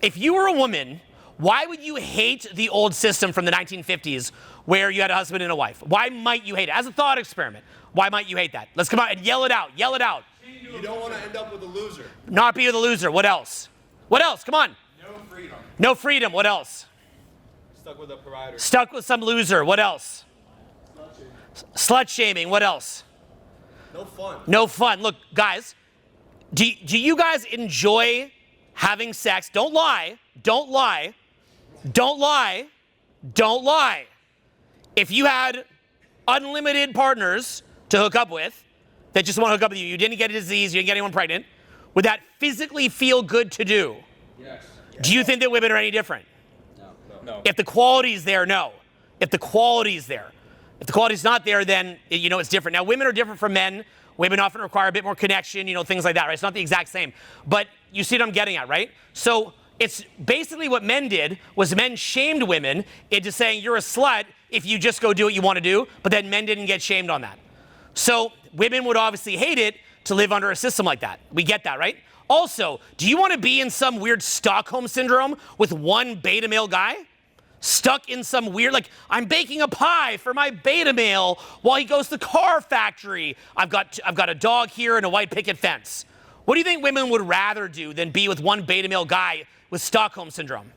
If you were a woman, why would you hate the old system from the 1950s where you had a husband and a wife? Why might you hate it? As a thought experiment, why might you hate that? Let's come out and yell it out. Yell it out. You don't want to end up with a loser. Not be with a loser. What else? What else? Come on. No freedom. No freedom. What else? Stuck with a provider. Stuck with some loser. What else? Slut shaming. What else? No fun. No fun. Look, guys, do you guys enjoy having sex? Don't lie. Don't lie. Don't lie. Don't lie. If you had unlimited partners to hook up with that just want to hook up with you, you didn't get a disease, you didn't get anyone pregnant, would that physically feel good to do? Yes. Do you think that women are any different? No. If the quality's there, no. If the quality's there. If the quality's not there, then, it's different. Now, women are different from men. Women often require a bit more connection, things like that, right? It's not the exact same. But you see what I'm getting at, right? So it's basically what men did was men shamed women into saying you're a slut if you just go do what you want to do, but then men didn't get shamed on that. So women would obviously hate it to live under a system like that. We get that, right? Also, do you want to be in some weird Stockholm syndrome with one beta male guy? Stuck in some weird, I'm baking a pie for my beta male while he goes to the car factory. I've got a dog here and a white picket fence. What do you think women would rather do than be with one beta male guy with Stockholm syndrome?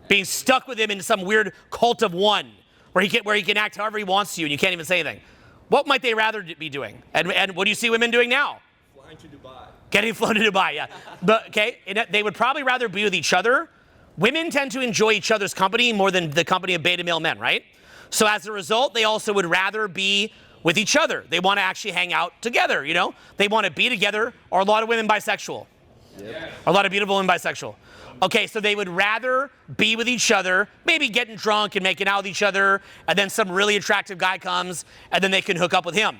Being stuck with him in some weird cult of one where he can act however he wants to you and you can't even say anything. What might they rather be doing? And what do you see women doing now? Flying to Dubai. Getting flown to Dubai, yeah. But okay, they would probably rather be with each other. Women tend to enjoy each other's company more than the company of beta male men, right? So as a result, they also would rather be with each other. They want to actually hang out together, They want to be together. Are a lot of women bisexual? Yes. Are a lot of beautiful women bisexual? Okay, so they would rather be with each other, maybe getting drunk and making out with each other, and then some really attractive guy comes, and then they can hook up with him.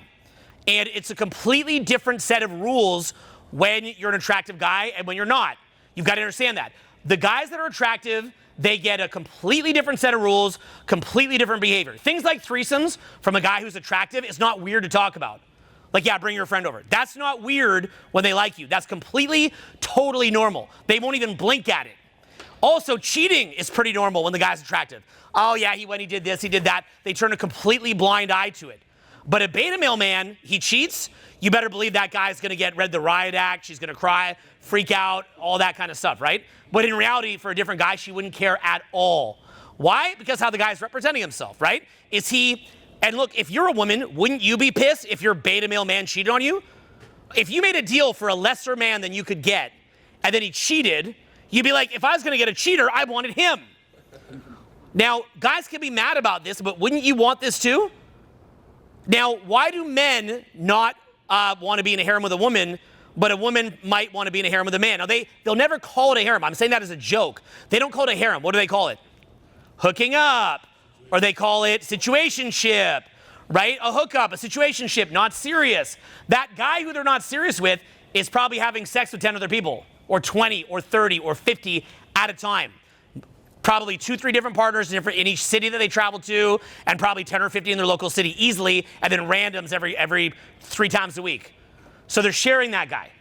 And it's a completely different set of rules when you're an attractive guy and when you're not. You've got to understand that. The guys that are attractive, they get a completely different set of rules, completely different behavior. Things like threesomes from a guy who's attractive is not weird to talk about. Yeah, bring your friend over. That's not weird when they like you. That's completely, totally normal. They won't even blink at it. Also, cheating is pretty normal when the guy's attractive. Oh yeah, he did this, he did that. They turn a completely blind eye to it. But a beta male man, he cheats, you better believe that guy's gonna get read the riot act, she's gonna cry, freak out, all that kind of stuff, right? But in reality, for a different guy, she wouldn't care at all. Why? Because how the guy's representing himself, right? And look, if you're a woman, wouldn't you be pissed if your beta male man cheated on you? If you made a deal for a lesser man than you could get, and then he cheated, you'd be like, if I was gonna get a cheater, I wanted him. Now, guys can be mad about this, but wouldn't you want this too? Now, why do men not want to be in a harem with a woman, but a woman might want to be in a harem with a man? Now, they'll never call it a harem. I'm saying that as a joke. They don't call it a harem. What do they call it? Hooking up. Or they call it situationship, right? A hookup, a situationship, not serious. That guy who they're not serious with is probably having sex with 10 other people, or 20, or 30, or 50 at a time. Probably 2-3 different partners in each city that they travel to, and probably 10 or 50 in their local city easily, and then randoms every 3 times a week. So they're sharing that guy.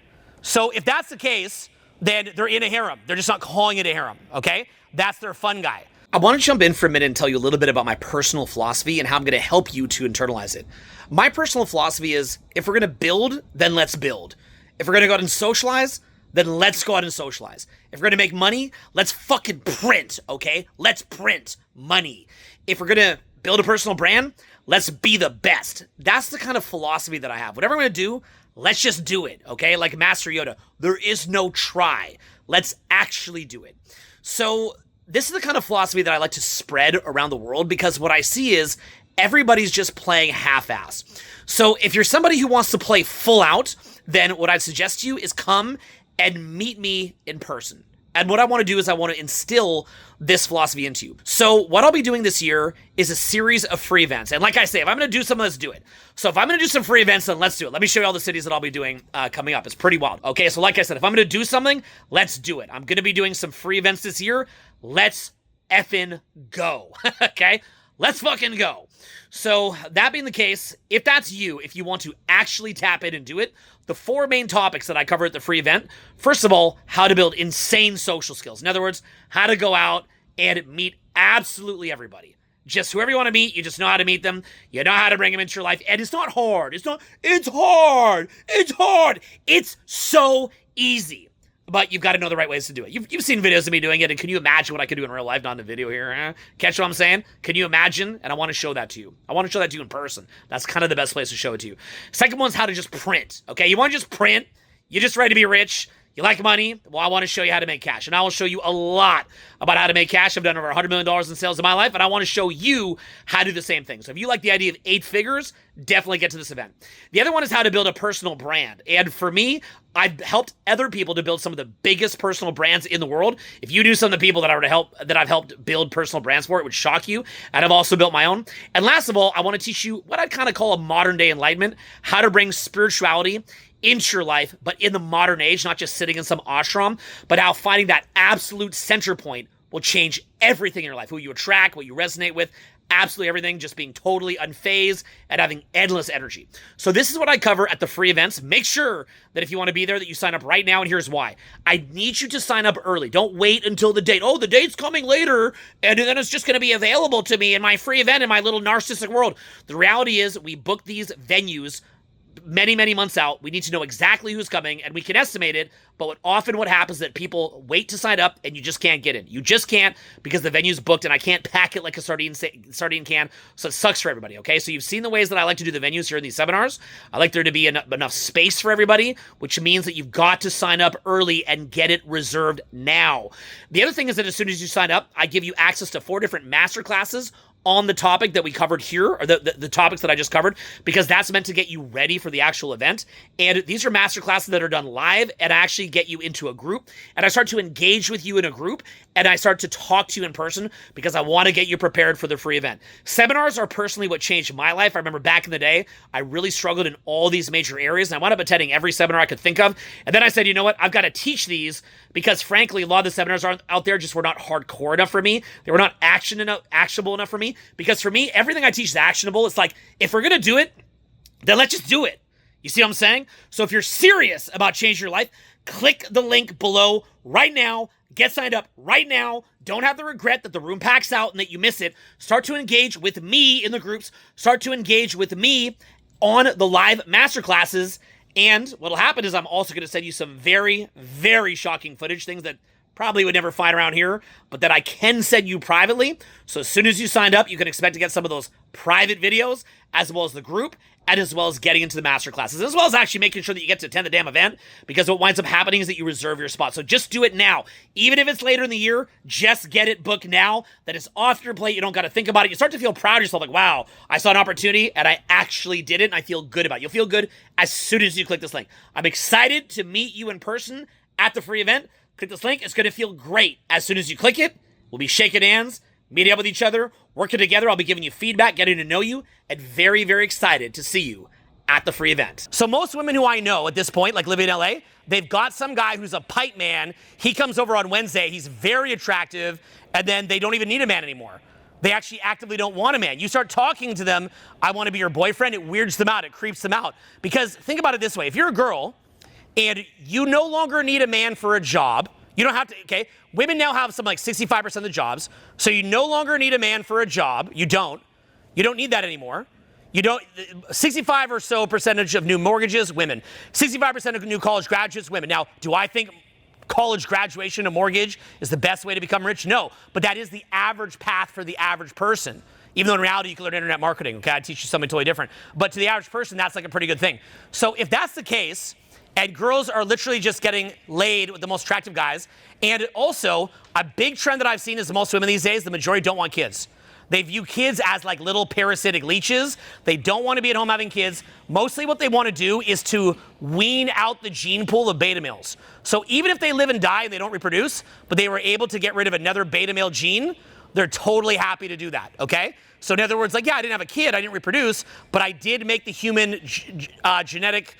So if that's the case, then they're in a harem. They're just not calling it a harem, okay? That's their fun guy. I want to jump in for a minute and tell you a little bit about my personal philosophy and how I'm going to help you to internalize it. My personal philosophy is, if we're going to build, then let's build. If we're going to go out and socialize, then let's go out and socialize. If we're going to make money, let's fucking print, okay? Let's print money. If we're going to build a personal brand, let's be the best. That's the kind of philosophy that I have. Whatever I'm going to do, let's just do it, okay? Like Master Yoda, there is no try. Let's actually do it. So this is the kind of philosophy that I like to spread around the world, because what I see is everybody's just playing half-ass. So if you're somebody who wants to play full out, then what I'd suggest to you is come and meet me in person. And what I want to do is I want to instill this philosophy into you. So what I'll be doing this year is a series of free events. And like I say, if I'm going to do something, let's do it. So if I'm going to do some free events, then let's do it. Let me show you all the cities that I'll be doing coming up. It's pretty wild. Okay, so like I said, if I'm going to do something, let's do it. I'm going to be doing some free events this year. Let's effing go. Okay? Let's fucking go. So that being the case, if that's you, if you want to actually tap in and do it, the 4 main topics that I cover at the free event. First of all, how to build insane social skills. In other words, how to go out and meet absolutely everybody. Just whoever you want to meet, you just know how to meet them. You know how to bring them into your life. And it's not hard. It's hard. It's hard. It's so easy. But you've got to know the right ways to do it. You've seen videos of me doing it, and can you imagine what I could do in real life, not in the video here? Huh? Catch what I'm saying? Can you imagine? And I want to show that to you. I want to show that to you in person. That's kind of the best place to show it to you. Second one's how to just print, okay? You want to just print. You're just ready to be rich. You like money? Well, I want to show you how to make cash. And I will show you a lot about how to make cash. I've done over $100 million in sales in my life, and I want to show you how to do the same thing. So if you like the idea of 8 figures, definitely get to this event. The other one is how to build a personal brand. And for me, I've helped other people to build some of the biggest personal brands in the world. If you do some of the people that I've helped build personal brands for, it would shock you. And I've also built my own. And last of all, I want to teach you what I kind of call a modern day enlightenment, how to bring spirituality into your life, but in the modern age, not just sitting in some ashram, but how finding that absolute center point will change everything in your life, who you attract, what you resonate with, absolutely everything, just being totally unfazed and having endless energy. So this is what I cover at the free events. Make sure that if you want to be there, that you sign up right now, and here's why. I need you to sign up early. Don't wait until the date. Oh, the date's coming later, and then it's just going to be available to me in my free event in my little narcissistic world. The reality is we book these venues many, many months out. We need to know exactly who's coming, and we can estimate it, but often what happens is that people wait to sign up, and you just can't get in. You just can't, because the venue's booked, and I can't pack it like a sardine can, so it sucks for everybody, okay? So you've seen the ways that I like to do the venues here in these seminars. I like there to be enough space for everybody, which means that you've got to sign up early and get it reserved now. The other thing is that as soon as you sign up, I give you access to 4 different master classes on the topic that we covered here, or the topics that I just covered, because that's meant to get you ready for the actual event. And these are master classes that are done live, and I actually get you into a group, and I start to engage with you in a group, and I start to talk to you in person, because I want to get you prepared for the free event. Seminars are personally what changed my life. I remember back in the day, I really struggled in all these major areas, and I wound up attending every seminar I could think of. And then I said, you know what? I've got to teach these, because frankly, a lot of the seminars out there just were not hardcore enough for me. They were not actionable enough for me. Because for me, everything I teach is actionable. It's like, if we're going to do it, then let's just do it. You see what I'm saying? So if you're serious about changing your life, click the link below right now. Get signed up right now. Don't have the regret that the room packs out and that you miss it. Start to engage with me in the groups. Start to engage with me on the live masterclasses. And what'll happen is I'm also going to send you some very, very shocking footage, things that probably would never find around here, but that I can send you privately. So as soon as you signed up, you can expect to get some of those private videos, as well as the group, and as well as getting into the master classes, as well as actually making sure that you get to attend the damn event, because what winds up happening is that you reserve your spot. So just do it now. Even if it's later in the year, just get it booked now. That is off your plate. You don't got to think about it. You start to feel proud of yourself, like, wow, I saw an opportunity and I actually did it, and I feel good about it. You'll feel good as soon as you click this link. I'm excited to meet you in person at the free event. Click this link. It's going to feel great. As soon as you click it, we'll be shaking hands, meeting up with each other, working together. I'll be giving you feedback, getting to know you, and very, very excited to see you at the free event. So most women who I know at this point, like living in LA, they've got some guy who's a pipe man. He comes over on Wednesday. He's very attractive, and then they don't even need a man anymore. They actually actively don't want a man. You start talking to them, I want to be your boyfriend. It weirds them out. It creeps them out. Because think about it this way. If you're a girl, and you no longer need a man for a job. You don't have to, okay? Women now have something like 65% of the jobs. So you no longer need a man for a job. You don't. You don't need that anymore. You don't, 65 or so percentage of new mortgages, women. 65% of new college graduates, women. Now, do I think college graduation and mortgage is the best way to become rich? No, but that is the average path for the average person. Even though in reality, you can learn internet marketing, okay? I teach you something totally different. But to the average person, that's like a pretty good thing. So if that's the case, and girls are literally just getting laid with the most attractive guys. And also, a big trend that I've seen is most women these days, the majority don't want kids. They view kids as like little parasitic leeches. They don't want to be at home having kids. Mostly what they want to do is to wean out the gene pool of beta males. So even if they live and die and they don't reproduce, but they were able to get rid of another beta male gene, they're totally happy to do that, okay? So in other words, like, yeah, I didn't have a kid, I didn't reproduce, but I did make the human genetic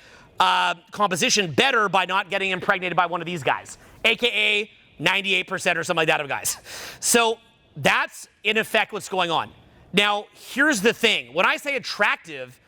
composition better by not getting impregnated by one of these guys, aka 98% or something like that of guys. So that's in effect what's going on. Now, here's the thing. When I say attractive,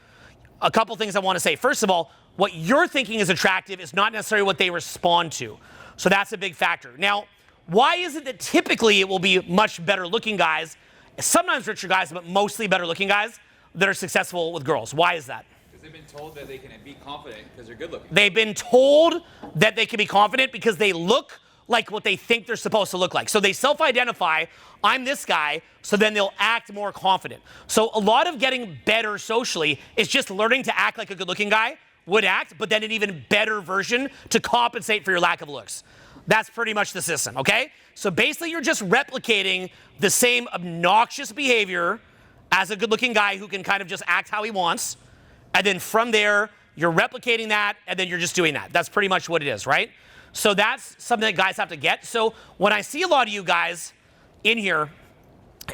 a couple things I want to say. First of all, what you're thinking is attractive is not necessarily what they respond to. So that's a big factor. Now, why is it that typically it will be much better looking guys, sometimes richer guys, but mostly better looking guys that are successful with girls? Why is that? Because they've been told that they can be confident because they're good looking. They've been told that they can be confident because they look like what they think they're supposed to look like. So they self-identify, I'm this guy, so then they'll act more confident. So a lot of getting better socially is just learning to act like a good-looking guy would act, but then an even better version to compensate for your lack of looks. That's pretty much the system, okay? So basically you're just replicating the same obnoxious behavior as a good-looking guy who can kind of just act how he wants, and then from there, you're replicating that, and then you're just doing that. That's pretty much what it is, right? So that's something that guys have to get. So when I see a lot of you guys in here,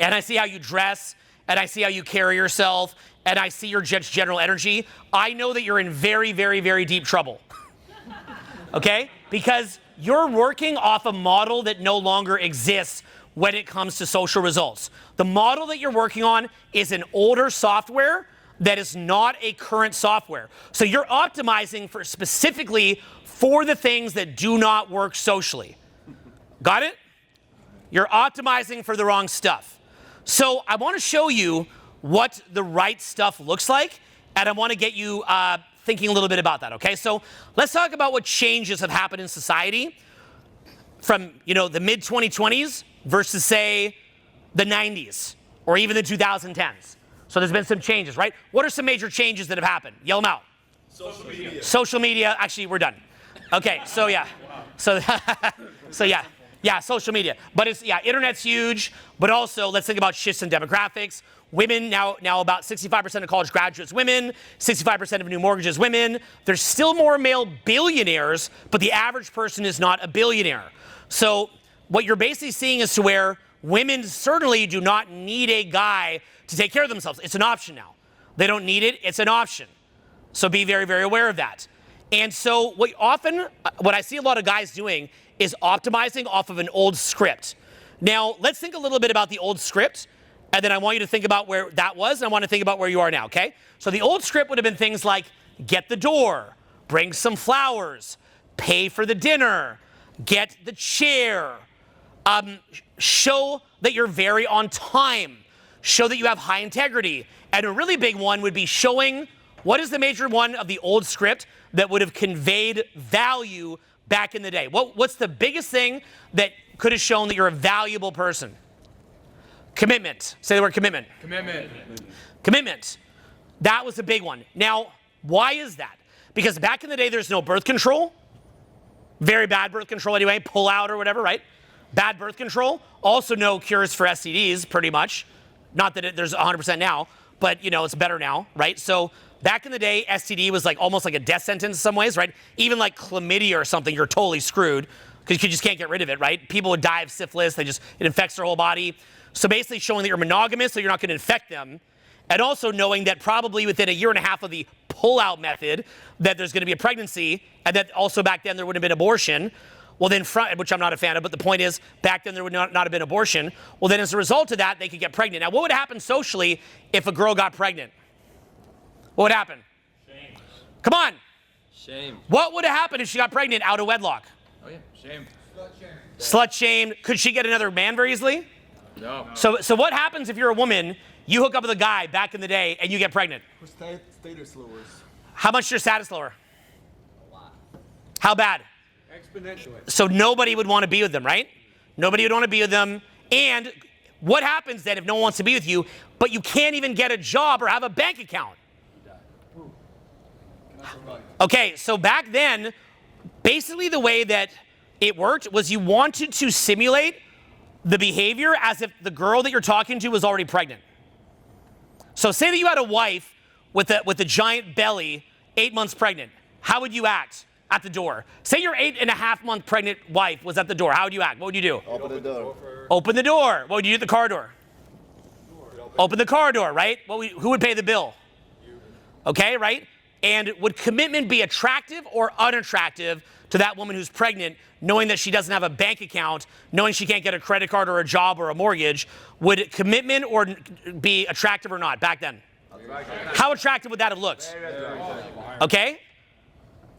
and I see how you dress, and I see how you carry yourself, and I see your general energy, I know that you're in very, very, very deep trouble. Okay? Because you're working off a model that no longer exists when it comes to social results. The model that you're working on is an older software that is not a current software. So you're optimizing for specifically for the things that do not work socially. Got it? You're optimizing for the wrong stuff. So I want to show you what the right stuff looks like, and I want to get you thinking a little bit about that, okay? So let's talk about what changes have happened in society from, the mid-2020s versus, say, the 90s or even the 2010s. So there's been some changes, right? What are some major changes that have happened? Yell them out. Social media. Social media. Actually, we're done. Okay, so yeah. So, yeah, social media. But internet's huge, but also let's think about shifts in demographics. Women, now about 65% of college graduates women, 65% of new mortgages women. There's still more male billionaires, but the average person is not a billionaire. So what you're basically seeing is to where women certainly do not need a guy to take care of themselves. It's an option now. They don't need it, it's an option. So be very, very aware of that. And so what I see a lot of guys doing is optimizing off of an old script. Now, let's think a little bit about the old script, and then I want you to think about where that was, and I want to think about where you are now, okay? So the old script would have been things like, get the door, bring some flowers, pay for the dinner, get the chair, show that you're very on time, show that you have high integrity. And a really big one would be showing what is the major one of the old script that would have conveyed value back in the day. What's the biggest thing that could have shown that you're a valuable person? Commitment. Say the word commitment. Commitment. Commitment. That was a big one. Now, why is that? Because back in the day, there's no birth control. Very bad birth control anyway, pull out or whatever, right? Bad birth control. Also no cures for STDs, pretty much. Not that there's 100% now, but it's better now, right? So back in the day, STD was like almost like a death sentence in some ways, right? Even like chlamydia or something, you're totally screwed because you just can't get rid of it, right? People would die of syphilis. It infects their whole body. So basically showing that you're monogamous so you're not going to infect them. And also knowing that probably within a year and a half of the pull-out method that there's going to be a pregnancy, and that also back then there would have been abortion. Well then, which I'm not a fan of, but the point is, back then there would not have been abortion. Well then as a result of that, they could get pregnant. Now what would happen socially if a girl got pregnant? What would happen? Shame. Come on. Shame. What would have happened if she got pregnant out of wedlock? Oh yeah, shame. Slut shamed. Could she get another man very easily? No. So what happens if you're a woman, you hook up with a guy back in the day, and you get pregnant? Status lowers. How much is your status lower? A lot. How bad? Exponentially. So nobody would want to be with them, right? Nobody would want to be with them. And what happens then if no one wants to be with you, but you can't even get a job or have a bank account? Okay, so back then, basically the way that it worked was you wanted to simulate the behavior as if the girl that you're talking to was already pregnant. So say that you had a wife with a giant belly, 8 months pregnant. How would you act at the door? Say your 8.5-month pregnant wife was at the door. How would you act? What would you do? Open the door. Open the door. What would you do at the car door? Open the car door, right? Who would pay the bill? Okay, right? And would commitment be attractive or unattractive to that woman who's pregnant, knowing that she doesn't have a bank account, knowing she can't get a credit card or a job or a mortgage? Would commitment or be attractive or not back then? How attractive would that have looked? Okay?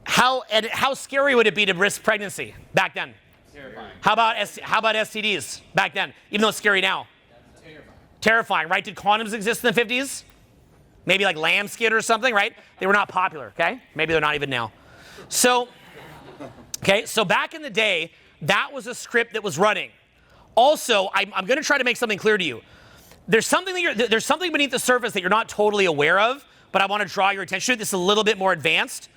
how scary would it be to risk pregnancy back then? Terrifying. How about STDs back then? Even though it's scary now. Terrifying, right? Did condoms exist in the 50s? Maybe like lambskin or something, right? They were not popular, okay? Maybe they're not even now. So, okay, so back in the day, that was a script that was running. Also, I'm going to try to make something clear to you. There's something beneath the surface that you're not totally aware of, but I want to draw your attention to. This is a little bit more advanced.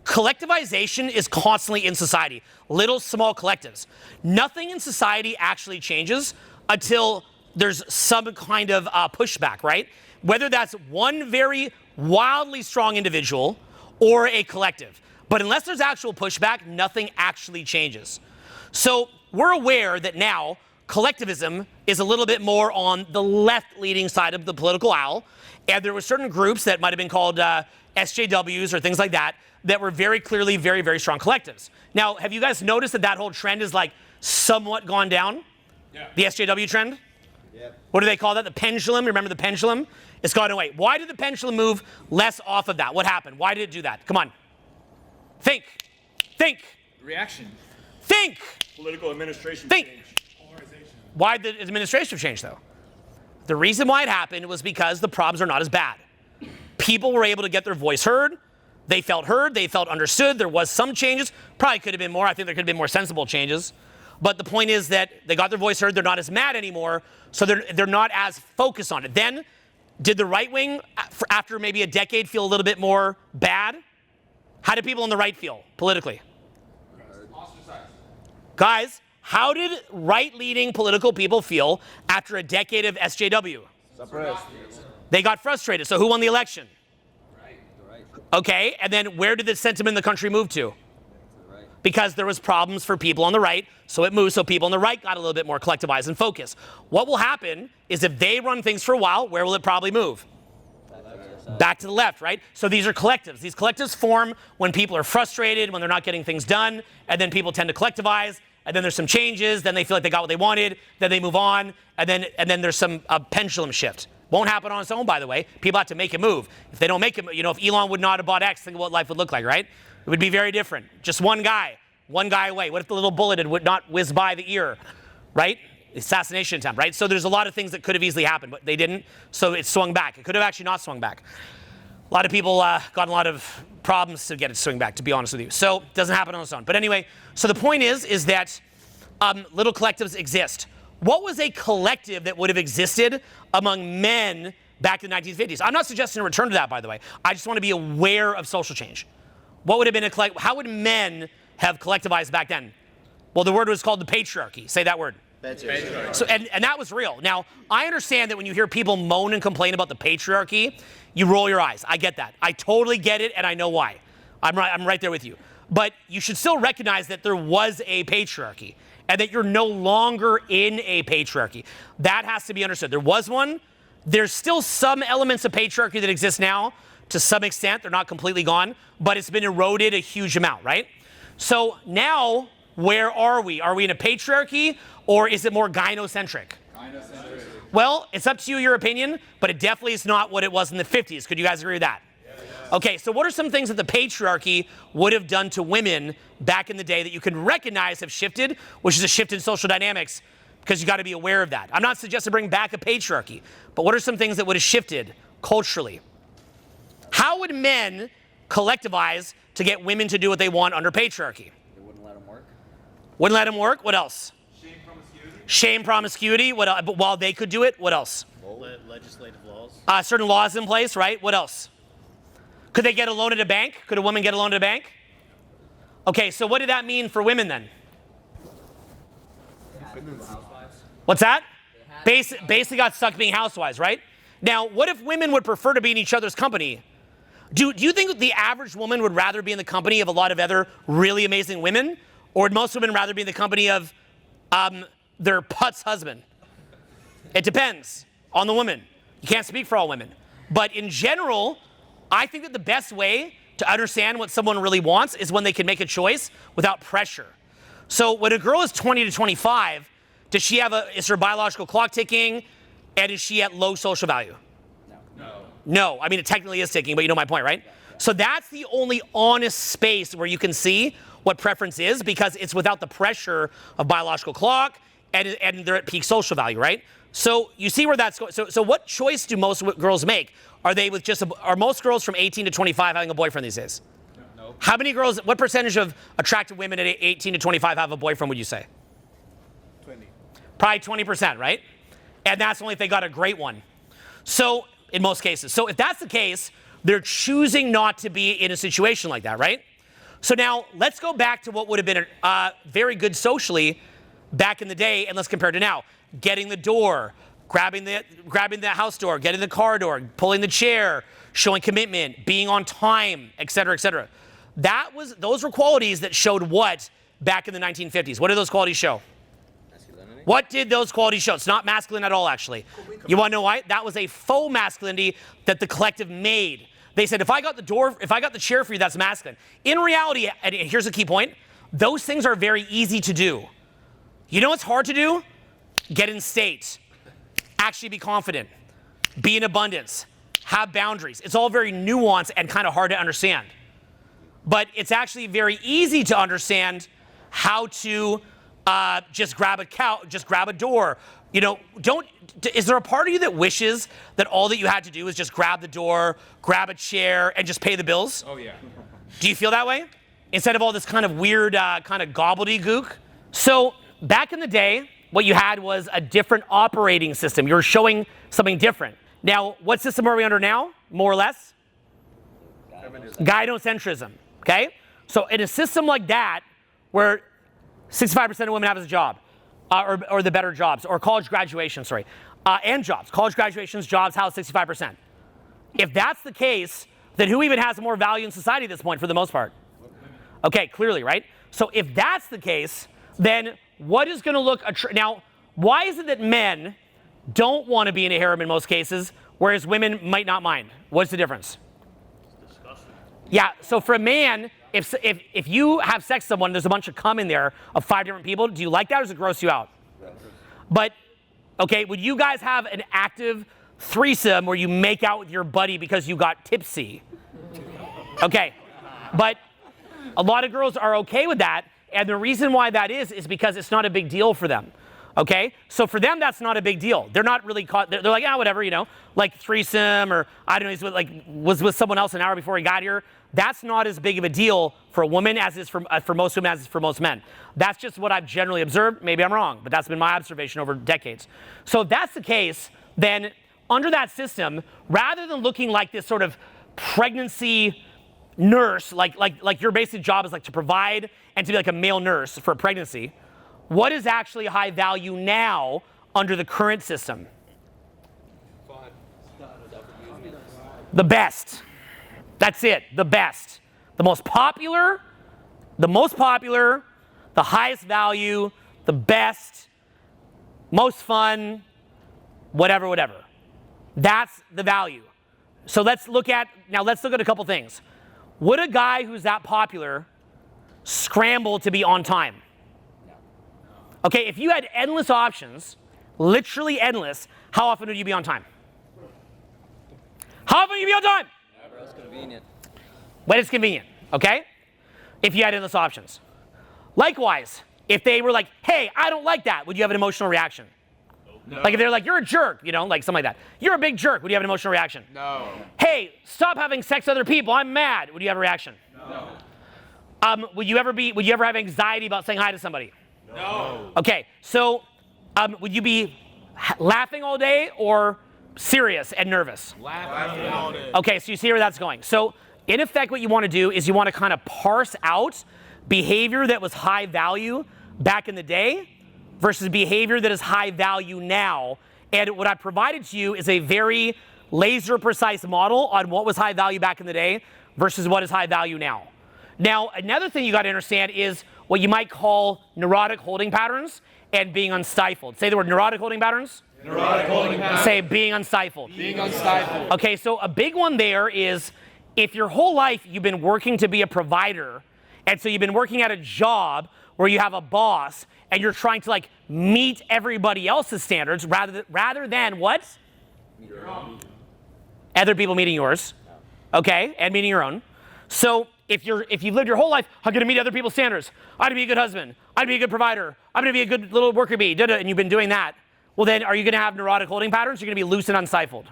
Collectivization is constantly in society. Little, small collectives. Nothing in society actually changes until there's some kind of pushback, right? Whether that's one very wildly strong individual or a collective. But unless there's actual pushback, nothing actually changes. So we're aware that now collectivism is a little bit more on the left-leaning side of the political aisle, and there were certain groups that might have been called SJWs or things like that that were very clearly very, very strong collectives. Now, have you guys noticed that that whole trend is like somewhat gone down? Yeah. The SJW trend? Yep. What do they call that? The pendulum? Remember the pendulum? It's gone away. Why did the pendulum move less off of that? What happened? Why did it do that? Come on. Think. Think. Reaction. Think. Political administration Think. change. Polarization. Why did the administration change, though? The reason why it happened was because the problems are not as bad. People were able to get their voice heard. They felt understood. There was some changes. Probably could have been more. I think there could have been more sensible changes. But the point is that they got their voice heard. They're not as mad anymore, so they're not as focused on it. Then, did the right wing, after maybe a decade, feel a little bit more bad? How did people on the right feel politically? Ostracized. Guys, how did right-leaning political people feel after a decade of SJW? Suppressed. They got frustrated. So who won the election? Right. Right. Okay, and then where did the sentiment in the country move to? Right. Because there was problems for people on the right, so it moved, so people on the right got a little bit more collectivized and focused. What will happen is if they run things for a while, where will it probably move? Back to the left, right? So these are collectives. These collectives form when people are frustrated, when they're not getting things done, and then people tend to collectivize, and then there's some changes, then they feel like they got what they wanted, then they move on, and then there's some pendulum shift. Won't happen on its own, by the way. People have to make it move. If they don't make it, if Elon would not have bought X, think of what life would look like, right? It would be very different. Just one guy away. What if the little bullet would not whiz by the ear, right? Assassination attempt, right? So there's a lot of things that could have easily happened, but they didn't, so it swung back. It could have actually not swung back. A lot of people got a lot of problems to get it to swing back, to be honest with you. So it doesn't happen on its own. But anyway, so the point is that little collectives exist. What was a collective that would have existed among men back in the 1950s? I'm not suggesting a return to that, by the way. I just want to be aware of social change. What would have been a collective? How would men have collectivized back then? Well, the word was called the patriarchy. Say that word. Patriarchy. So, and that was real. Now, I understand that when you hear people moan and complain about the patriarchy, you roll your eyes. I get that. I totally get it, and I know why. I'm right there with you. But you should still recognize that there was a patriarchy and that you're no longer in a patriarchy. That has to be understood. There was one. There's still some elements of patriarchy that exist now to some extent. They're not completely gone, but it's been eroded a huge amount, right? So now, where are we? Are we in a patriarchy, or is it more gynocentric? Gynocentric. Well, it's up to you, your opinion, but it definitely is not what it was in the 50s. Could you guys agree with that? Okay, so what are some things that the patriarchy would have done to women back in the day that you can recognize have shifted, which is a shift in social dynamics, because you got to be aware of that. I'm not suggesting bring back a patriarchy, but what are some things that would have shifted culturally? How would men collectivize to get women to do what they want under patriarchy? They wouldn't let them work. Wouldn't let them work? What else? Shame, promiscuity. Shame, promiscuity. What else? But while they could do it, what else? Legislative laws. Certain laws in place, right? What else? Could they get a loan at a bank? Could a woman get a loan at a bank? Okay, so what did that mean for women then? What's that? Basically got stuck being housewives, right? Now, what if women would prefer to be in each other's company? Do you think the average woman would rather be in the company of a lot of other really amazing women? Or would most women rather be in the company of their putz husband? It depends on the woman. You can't speak for all women. But in general, I think that the best way to understand what someone really wants is when they can make a choice without pressure. So when a girl is 20 to 25, is her biological clock ticking, and is she at low social value? No. No, I mean, it technically is ticking, but you know my point, right? So that's the only honest space where you can see what preference is, because it's without the pressure of biological clock, and they're at peak social value, right? So you see where that's going. So what choice do most girls make? Are they with are most girls from 18 to 25 having a boyfriend these days? No. How many girls, what percentage of attractive women at 18 to 25 have a boyfriend, would you say? 20. Probably 20%, right? And that's only if they got a great one. So, in most cases. So if that's the case, they're choosing not to be in a situation like that, right? So now, let's go back to what would have been very good socially back in the day, and let's compare to now. Getting the door, grabbing the house door, getting the car door, pulling the chair, showing commitment, being on time, et cetera, et cetera. Those were qualities that showed what back in the 1950s? What did those qualities show? Masculinity. What did those qualities show? It's not masculine at all, actually. You want to know why? That was a faux masculinity that the collective made. They said, if I got the chair for you, that's masculine. In reality, and here's the key point, those things are very easy to do. You know what's hard to do? Get in state, actually be confident, be in abundance, have boundaries. It's all very nuanced and kind of hard to understand. But it's actually very easy to understand how to just grab a door. You know, is there a part of you that wishes that all that you had to do was just grab the door, grab a chair, and just pay the bills? Oh, yeah. Do you feel that way? Instead of all this kind of weird kind of gobbledygook? So back in the day, what you had was a different operating system. You're showing something different. Now, what system are we under now, more or less? Gyocentrism, okay? So in a system like that, where 65% of women have a job, or the better jobs, or college graduation, and jobs. College graduations, jobs, house, 65%. If that's the case, then who even has more value in society at this point for the most part? Okay, clearly, right? So if that's the case, then what is going to look now? Why is it that men don't want to be in a harem in most cases, whereas women might not mind? What's the difference? It's disgusting. Yeah. So for a man, if you have sex with someone, there's a bunch of cum in there of 5 different people. Do you like that, or does it gross you out? But okay, would you guys have an active threesome where you make out with your buddy because you got tipsy? Okay, but a lot of girls are okay with that. And the reason why that is because it's not a big deal for them, okay? So for them, that's not a big deal. They're not really caught. They're like, whatever, you know, like threesome, or I don't know, was with someone else an hour before he got here. That's not as big of a deal for a woman as is for most women, as is for most men. That's just what I've generally observed. Maybe I'm wrong, but that's been my observation over decades. So if that's the case, then under that system, rather than looking like this sort of pregnancy nurse, like your basic job is like to provide and to be like a male nurse for a pregnancy, what is actually high value now under the current system? The best. That's it, the best. The most popular, the highest value, the best, most fun, whatever. That's the value. So let's look at a couple things. Would a guy who's that popular scramble to be on time? No. Okay, if you had endless options, literally endless, how often would you be on time? How often would you be on time? Never. It's convenient. When it's convenient, okay? If you had endless options. Likewise, if they were like, hey, I don't like that, would you have an emotional reaction? No. Like if they're like, you're a jerk, you know, like something like that. You're a big jerk, would you have an emotional reaction? No. Hey, stop having sex with other people, I'm mad, would you have a reaction? No. Would you ever have anxiety about saying hi to somebody? No. Okay, so would you be laughing all day or serious and nervous? Laughing all day. Okay, so you see where that's going. So in effect, what you want to do is you want to kind of parse out behavior that was high value back in the day versus behavior that is high value now. And what I provided to you is a very laser precise model on what was high value back in the day versus what is high value now. Now, another thing you got to understand is what you might call neurotic holding patterns and being unstifled. Say the word neurotic holding patterns. Neurotic holding pattern. Say being unstifled. Being unstifled. Okay, so a big one there is if your whole life you've been working to be a provider, and so you've been working at a job where you have a boss and you're trying to like meet everybody else's standards rather than what? Your own. Other people meeting yours, okay, and meeting your own. So if you've lived your whole life, I'm going to meet other people's standards. I'm going to be a good husband. I'm going to be a good provider. I'm going to be a good little worker bee. And you've been doing that. Well, then are you going to have neurotic holding patterns? You're going to be loose and unstifled.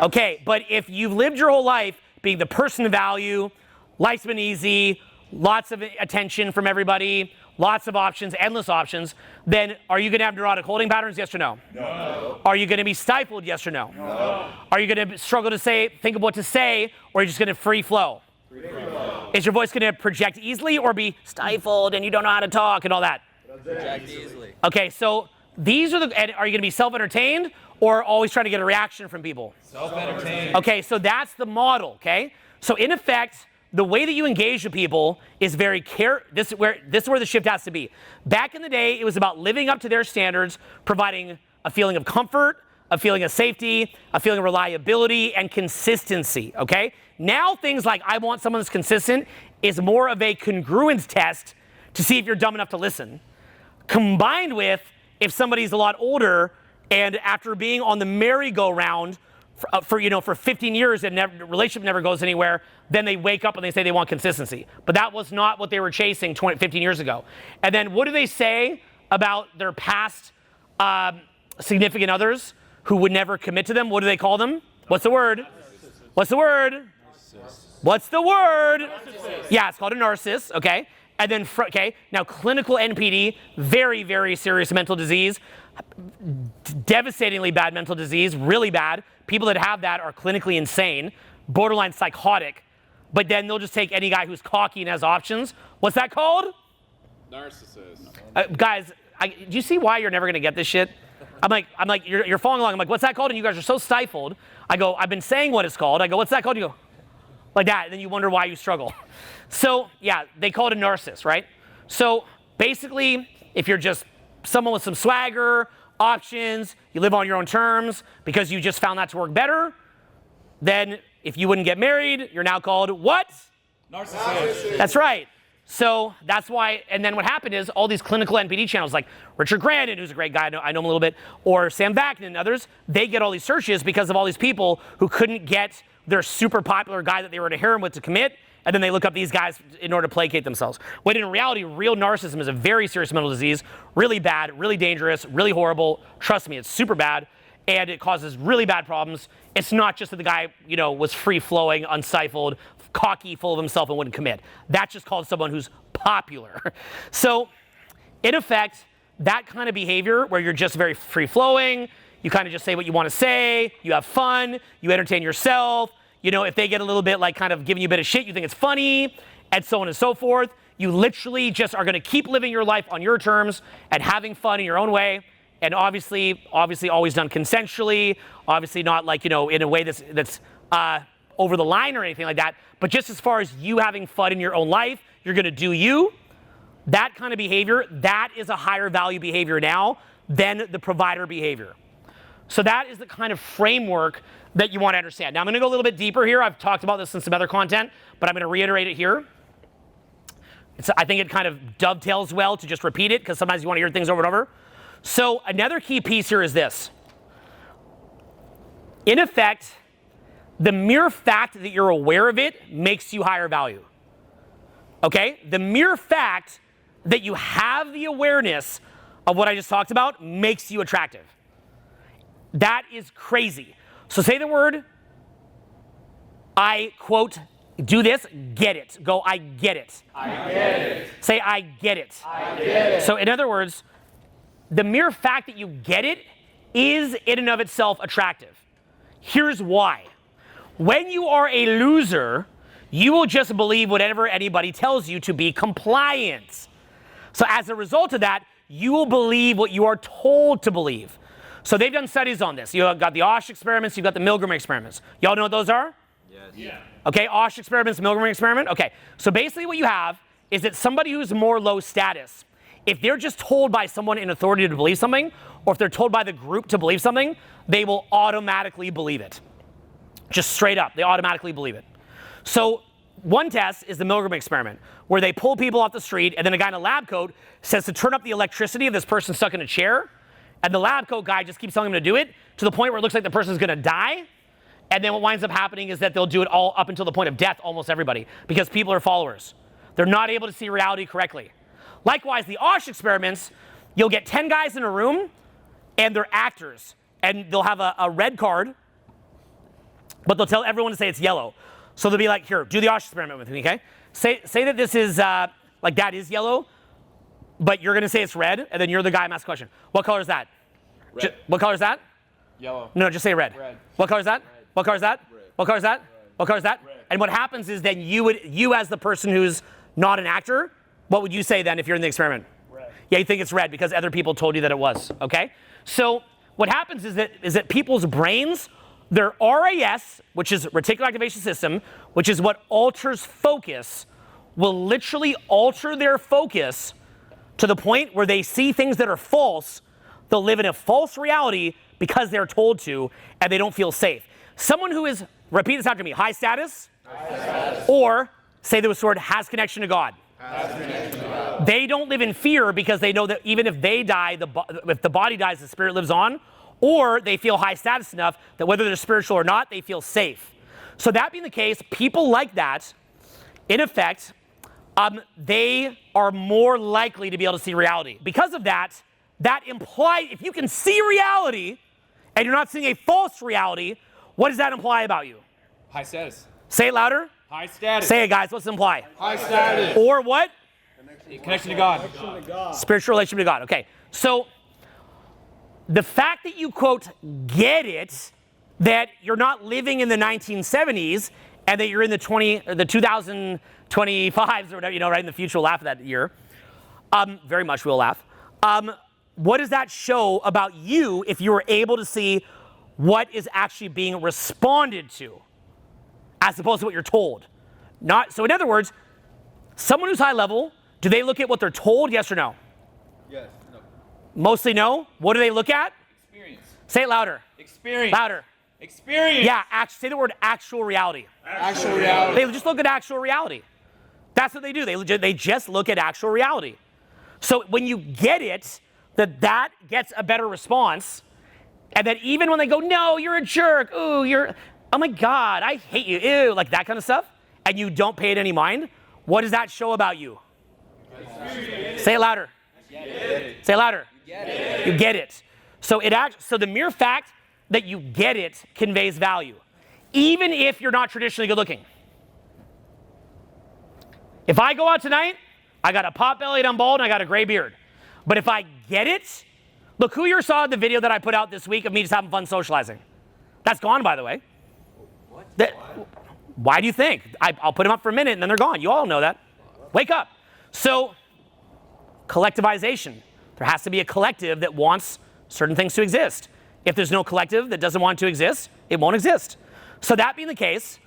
Okay, but if you've lived your whole life being the person of value, life's been easy, lots of attention from everybody, lots of options, endless options, then are you going to have neurotic holding patterns, yes or no? No. Are you going to be stifled, yes or no? No. Are you going to struggle to think of what to say, or are you just going to free flow? Free flow. Is your voice going to project easily or be stifled and you don't know how to talk and all that? Project easily. Okay, so these are and are you going to be self-entertained or always trying to get a reaction from people? Self-entertained. Okay, so that's the model, okay? So in effect, the way that you engage with people is very this is where the shift has to be. Back in the day, it was about living up to their standards, providing a feeling of comfort, a feeling of safety, a feeling of reliability, and consistency, okay? Now things like I want someone that's consistent is more of a congruence test to see if you're dumb enough to listen, combined with if somebody's a lot older and after being on the merry-go-round for 15 years and the relationship never goes anywhere, then they wake up and they say they want consistency. But that was not what they were chasing 15 years ago. And then what do they say about their past significant others who would never commit to them? What do they call them? What's the word? What's the word? Narcissist. What's the word? Narcissist. Yeah, it's called a narcissist, okay? And then, now clinical NPD, very, very serious mental disease, devastatingly bad mental disease, really bad. People that have that are clinically insane, borderline psychotic, but then they'll just take any guy who's cocky and has options. What's that called? Narcissist. Guys, do you see why you're never gonna get this shit? I'm like, you're following along. I'm like, what's that called? And you guys are so stifled. I go, I've been saying what it's called. I go, what's that called? You go, like that, and then you wonder why you struggle. So yeah, they call it a narcissist, right? So basically, if you're just someone with some swagger, options, you live on your own terms because you just found that to work better, then if you wouldn't get married, you're now called what? Narcissist. That's right. So that's why, and then what happened is all these clinical NPD channels like Richard Grandin, who's a great guy, I know him a little bit, or Sam Vaknin and others, they get all these searches because of all these people who couldn't get their super popular guy that they were in a harem with to commit, and then they look up these guys in order to placate themselves. When in reality, real narcissism is a very serious mental disease, really bad, really dangerous, really horrible. Trust me, it's super bad, and it causes really bad problems. It's not just that the guy, was free-flowing, unstifled, cocky, full of himself, and wouldn't commit. That's just called someone who's popular. So, in effect, that kind of behavior where you're just very free-flowing, you kind of just say what you want to say, you have fun, you entertain yourself, if they get a little bit like kind of giving you a bit of shit, you think it's funny, and so on and so forth. You literally just are going to keep living your life on your terms and having fun in your own way. And obviously always done consensually, obviously not like, in a way that's over the line or anything like that. But just as far as you having fun in your own life, you're going to do you. That kind of behavior, that is a higher value behavior now than the provider behavior. So that is the kind of framework that you want to understand. Now I'm going to go a little bit deeper here. I've talked about this in some other content, but I'm going to reiterate it here. I think it kind of dovetails well to just repeat it because sometimes you want to hear things over and over. So another key piece here is this. In effect, the mere fact that you're aware of it makes you higher value. Okay? The mere fact that you have the awareness of what I just talked about makes you attractive. That is crazy. So say the word, I quote, do this, get it. Go, I get it. I get it. Say, I get it. I get it. So in other words, the mere fact that you get it is in and of itself attractive. Here's why. When you are a loser, you will just believe whatever anybody tells you to be compliant. So as a result of that, you will believe what you are told to believe. So they've done studies on this. You've got the Osh experiments, you've got the Milgram experiments. Y'all know what those are? Yes. Yeah. Okay, Osh experiments, Milgram experiment. Okay, so basically what you have is that somebody who's more low status, if they're just told by someone in authority to believe something, or if they're told by the group to believe something, they will automatically believe it. Just straight up, they automatically believe it. So one test is the Milgram experiment, where they pull people off the street, and then a guy in a lab coat says to turn up the electricity of this person stuck in a chair, and the lab coat guy just keeps telling him to do it, to the point where it looks like the person's gonna die, And then what winds up happening is that they'll do it all up until the point of death, almost everybody, because people are followers. They're not able to see reality correctly. Likewise, the Osh experiments, you'll get 10 guys in a room, and they're actors. And they'll have a red card, but they'll tell everyone to say it's yellow. So they'll be like, here, do the Osh experiment with me, okay? Say that this is, like that is yellow, but you're going to say it's red, and then you're the guy I'm asking the question. What color is that? Red. What color is that? Yellow. No, just say red. Red. What color is that? Red. What color is that? Red. What color is that? Red. What color is that? Red. And what happens is then you as the person who's not an actor, what would you say then if you're in the experiment? Red. Yeah, you think it's red because other people told you that it was, okay? So what happens is that people's brains, their RAS, which is reticular activation system, which is what alters focus, will literally alter their focus to the point where they see things that are false. They'll live in a false reality because they're told to, and they don't feel safe. Someone who is, repeat this after me, high status, or say the word has connection to God. They don't live in fear because they know that even if they die, if the body dies, the spirit lives on, or they feel high status enough that whether they're spiritual or not, they feel safe. So that being the case, people like that, in effect, they are more likely to be able to see reality. Because of that, that implies, if you can see reality and you're not seeing a false reality, what does that imply about you? High status. Say it louder. High status. Say it, guys. What's it imply? High status. Or what? Connection to God. Spiritual relationship to God. Okay. So the fact that you, quote, get it, that you're not living in the 1970s and that you're in the 2025s or whatever, you know, right in the future, we'll laugh at that year. Very much we'll laugh. What does that show about you if you were able to see what is actually being responded to as opposed to what you're told? So in other words, someone who's high level, do they look at what they're told, yes or no? Yes. No. Mostly no. What do they look at? Experience. Say it louder. Experience. Louder. Experience. Yeah, say the word actual reality. Actual reality. They just look at actual reality. That's what they do. They just look at actual reality. So when you get it, that gets a better response, and that even when they go, no, you're a jerk, ooh, oh my God, I hate you, ew, like that kind of stuff, and you don't pay it any mind, what does that show about you? Say it louder. Say it louder. You get it. So the mere fact that you get it conveys value, even if you're not traditionally good looking. If I go out tonight, I got a pot belly and I'm bald and I got a gray beard. But if I get it, look, who here saw the video that I put out this week of me just having fun socializing? That's gone, by the way. What? Why do you think? I'll put them up for a minute and then they're gone. You all know that. Wake up. So, collectivization. There has to be a collective that wants certain things to exist. If there's no collective that doesn't want it to exist, it won't exist. So that being the case,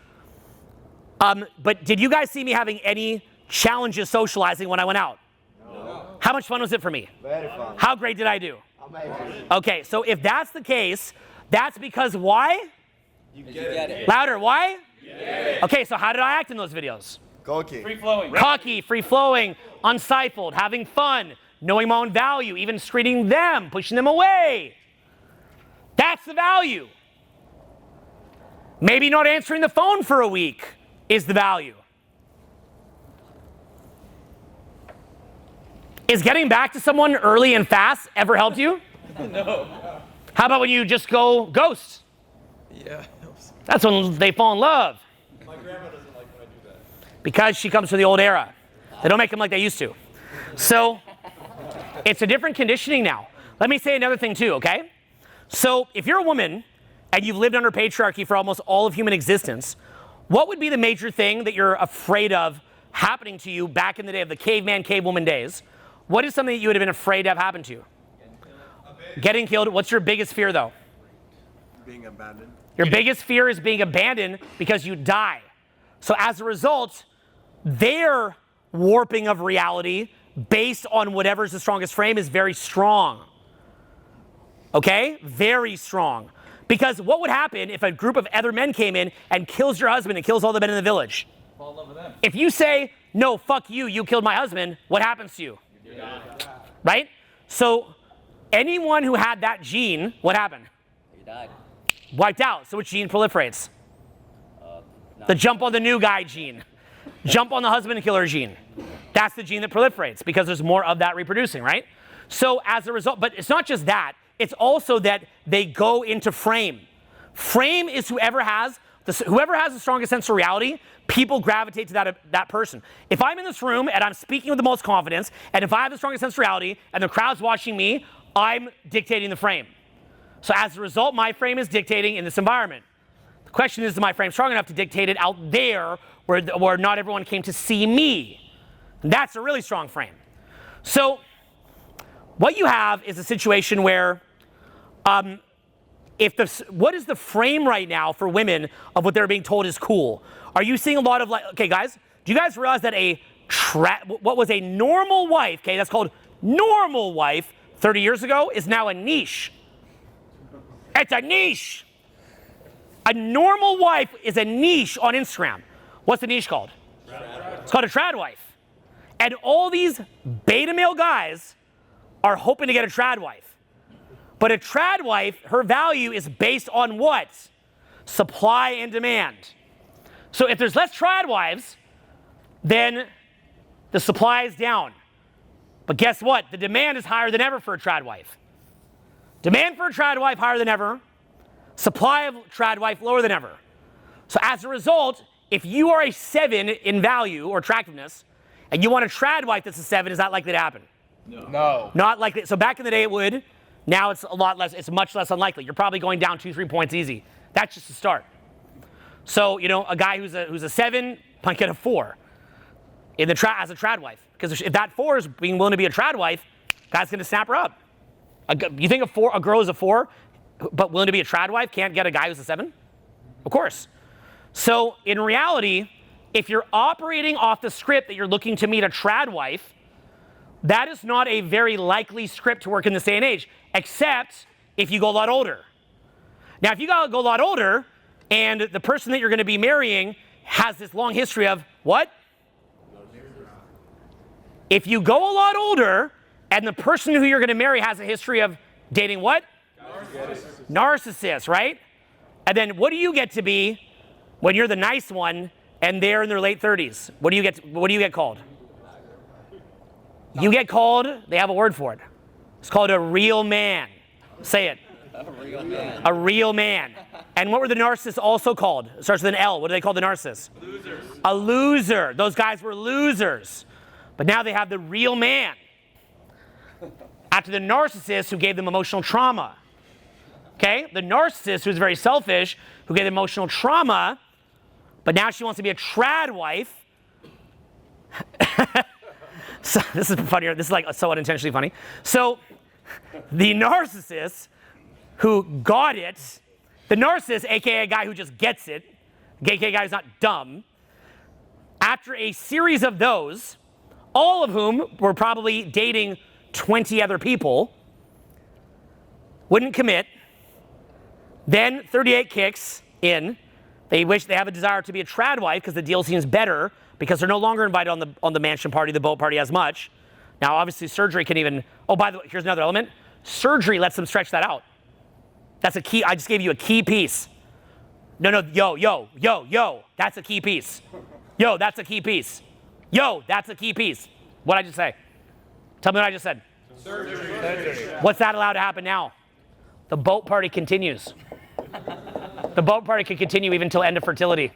but did you guys see me having any challenges socializing when I went out? No. How much fun was it for me? Very fun. How great did I do? Amazing. Okay, so if that's the case, that's because why? You get it. Louder, why? Okay, so how did I act in those videos? Cocky. Free flowing. Cocky, free-flowing, unstifled, having fun, knowing my own value, even screening them, pushing them away. That's the value. Maybe not answering the phone for a week is the value. Is getting back to someone early and fast ever helped you? No. How about when you just go ghost? Yeah. That's when they fall in love. My grandma doesn't like when I do that. Because she comes from the old era. They don't make them like they used to. So it's a different conditioning now. Let me say another thing too, okay? So if you're a woman and you've lived under patriarchy for almost all of human existence, what would be the major thing that you're afraid of happening to you back in the day of the caveman, cavewoman days? What is something that you would have been afraid to have happened to you? Getting killed. What's your biggest fear though? Being abandoned. Your biggest fear is being abandoned because you die. So as a result, their warping of reality based on whatever's the strongest frame is very strong. Okay? Very strong. Because what would happen if a group of other men came in and kills your husband and kills all the men in the village? Fall in love with them. If you say, no, fuck you, you killed my husband, what happens to you? Right? So anyone who had that gene, what happened? You died. Wiped out. So which gene proliferates? The jump on the new guy gene. Jump on the husband killer gene. That's the gene that proliferates because there's more of that reproducing, right? So as a result, but it's not just that, it's also that they go into frame. Frame is whoever has the strongest sense of reality, people gravitate to that person. If I'm in this room and I'm speaking with the most confidence, and if I have the strongest sense of reality and the crowd's watching me, I'm dictating the frame. So as a result, my frame is dictating in this environment. The question is my frame strong enough to dictate it out there where not everyone came to see me? And that's a really strong frame. So what you have is a situation where what is the frame right now for women of what they're being told is cool? Are you seeing a lot of like, okay guys, do you guys realize that what was a normal wife, okay, that's called normal wife 30 years ago is now a niche. It's a niche. A normal wife is a niche on Instagram. What's the niche called? It's called a trad wife. And all these beta male guys are hoping to get a trad wife. But a trad wife, her value is based on what? Supply and demand. So if there's less trad wives, then the supply is down. But guess what? The demand is higher than ever for a trad wife. Demand for a trad wife higher than ever. Supply of trad wife lower than ever. So as a result, if you are a 7 in value or attractiveness, and you want a trad wife that's a 7, is that likely to happen? No. Not likely. So back in the day it would. Now it's a lot less. It's much less unlikely. You're probably going down 2-3 points easy. That's just a start. So a guy who's a 7 might get a 4 in the as a trad wife, because if that 4 is being willing to be a trad wife, guy's going to snap her up. You think a girl who's a 4, but willing to be a trad wife can't get a guy who's a 7? Of course. So in reality, if you're operating off the script that you're looking to meet a trad wife, that is not a very likely script to work in this day and age, except if you go a lot older. Now, if you go a lot older, and the person that you're going to be marrying has this long history of what? If you go a lot older, and the person who you're going to marry has a history of dating what? Narcissist, right? And then what do you get to be when you're the nice one and they're in their late 30s? What do you get called? You get called, they have a word for it. It's called a real man. Say it. A real man. A real man. And what were the narcissists also called? It starts with an L. What do they call the narcissists? Losers. A loser. Those guys were losers. But now they have the real man. After the narcissist who gave them emotional trauma. Okay? The narcissist who's very selfish, who gave them emotional trauma, but now she wants to be a trad wife. So this is funnier. This is like so unintentionally funny. So the narcissist who got it, the narcissist, aka a guy who just gets it, aka a guy who's not dumb, after a series of those, all of whom were probably dating 20 other people, wouldn't commit, then 38 kicks in. They wish they have a desire to be a trad wife because the deal seems better, because they're no longer invited on the mansion party, the boat party as much. Now, obviously, surgery can even, oh, by the way, here's another element. Surgery lets them stretch that out. That's a key, I just gave you a key piece. No, yo, that's a key piece. Yo, that's a key piece. Yo, that's a key piece. What'd I just say? Tell me what I just said. Surgery. What's that allowed to happen now? The boat party continues. The boat party can continue even until end of fertility.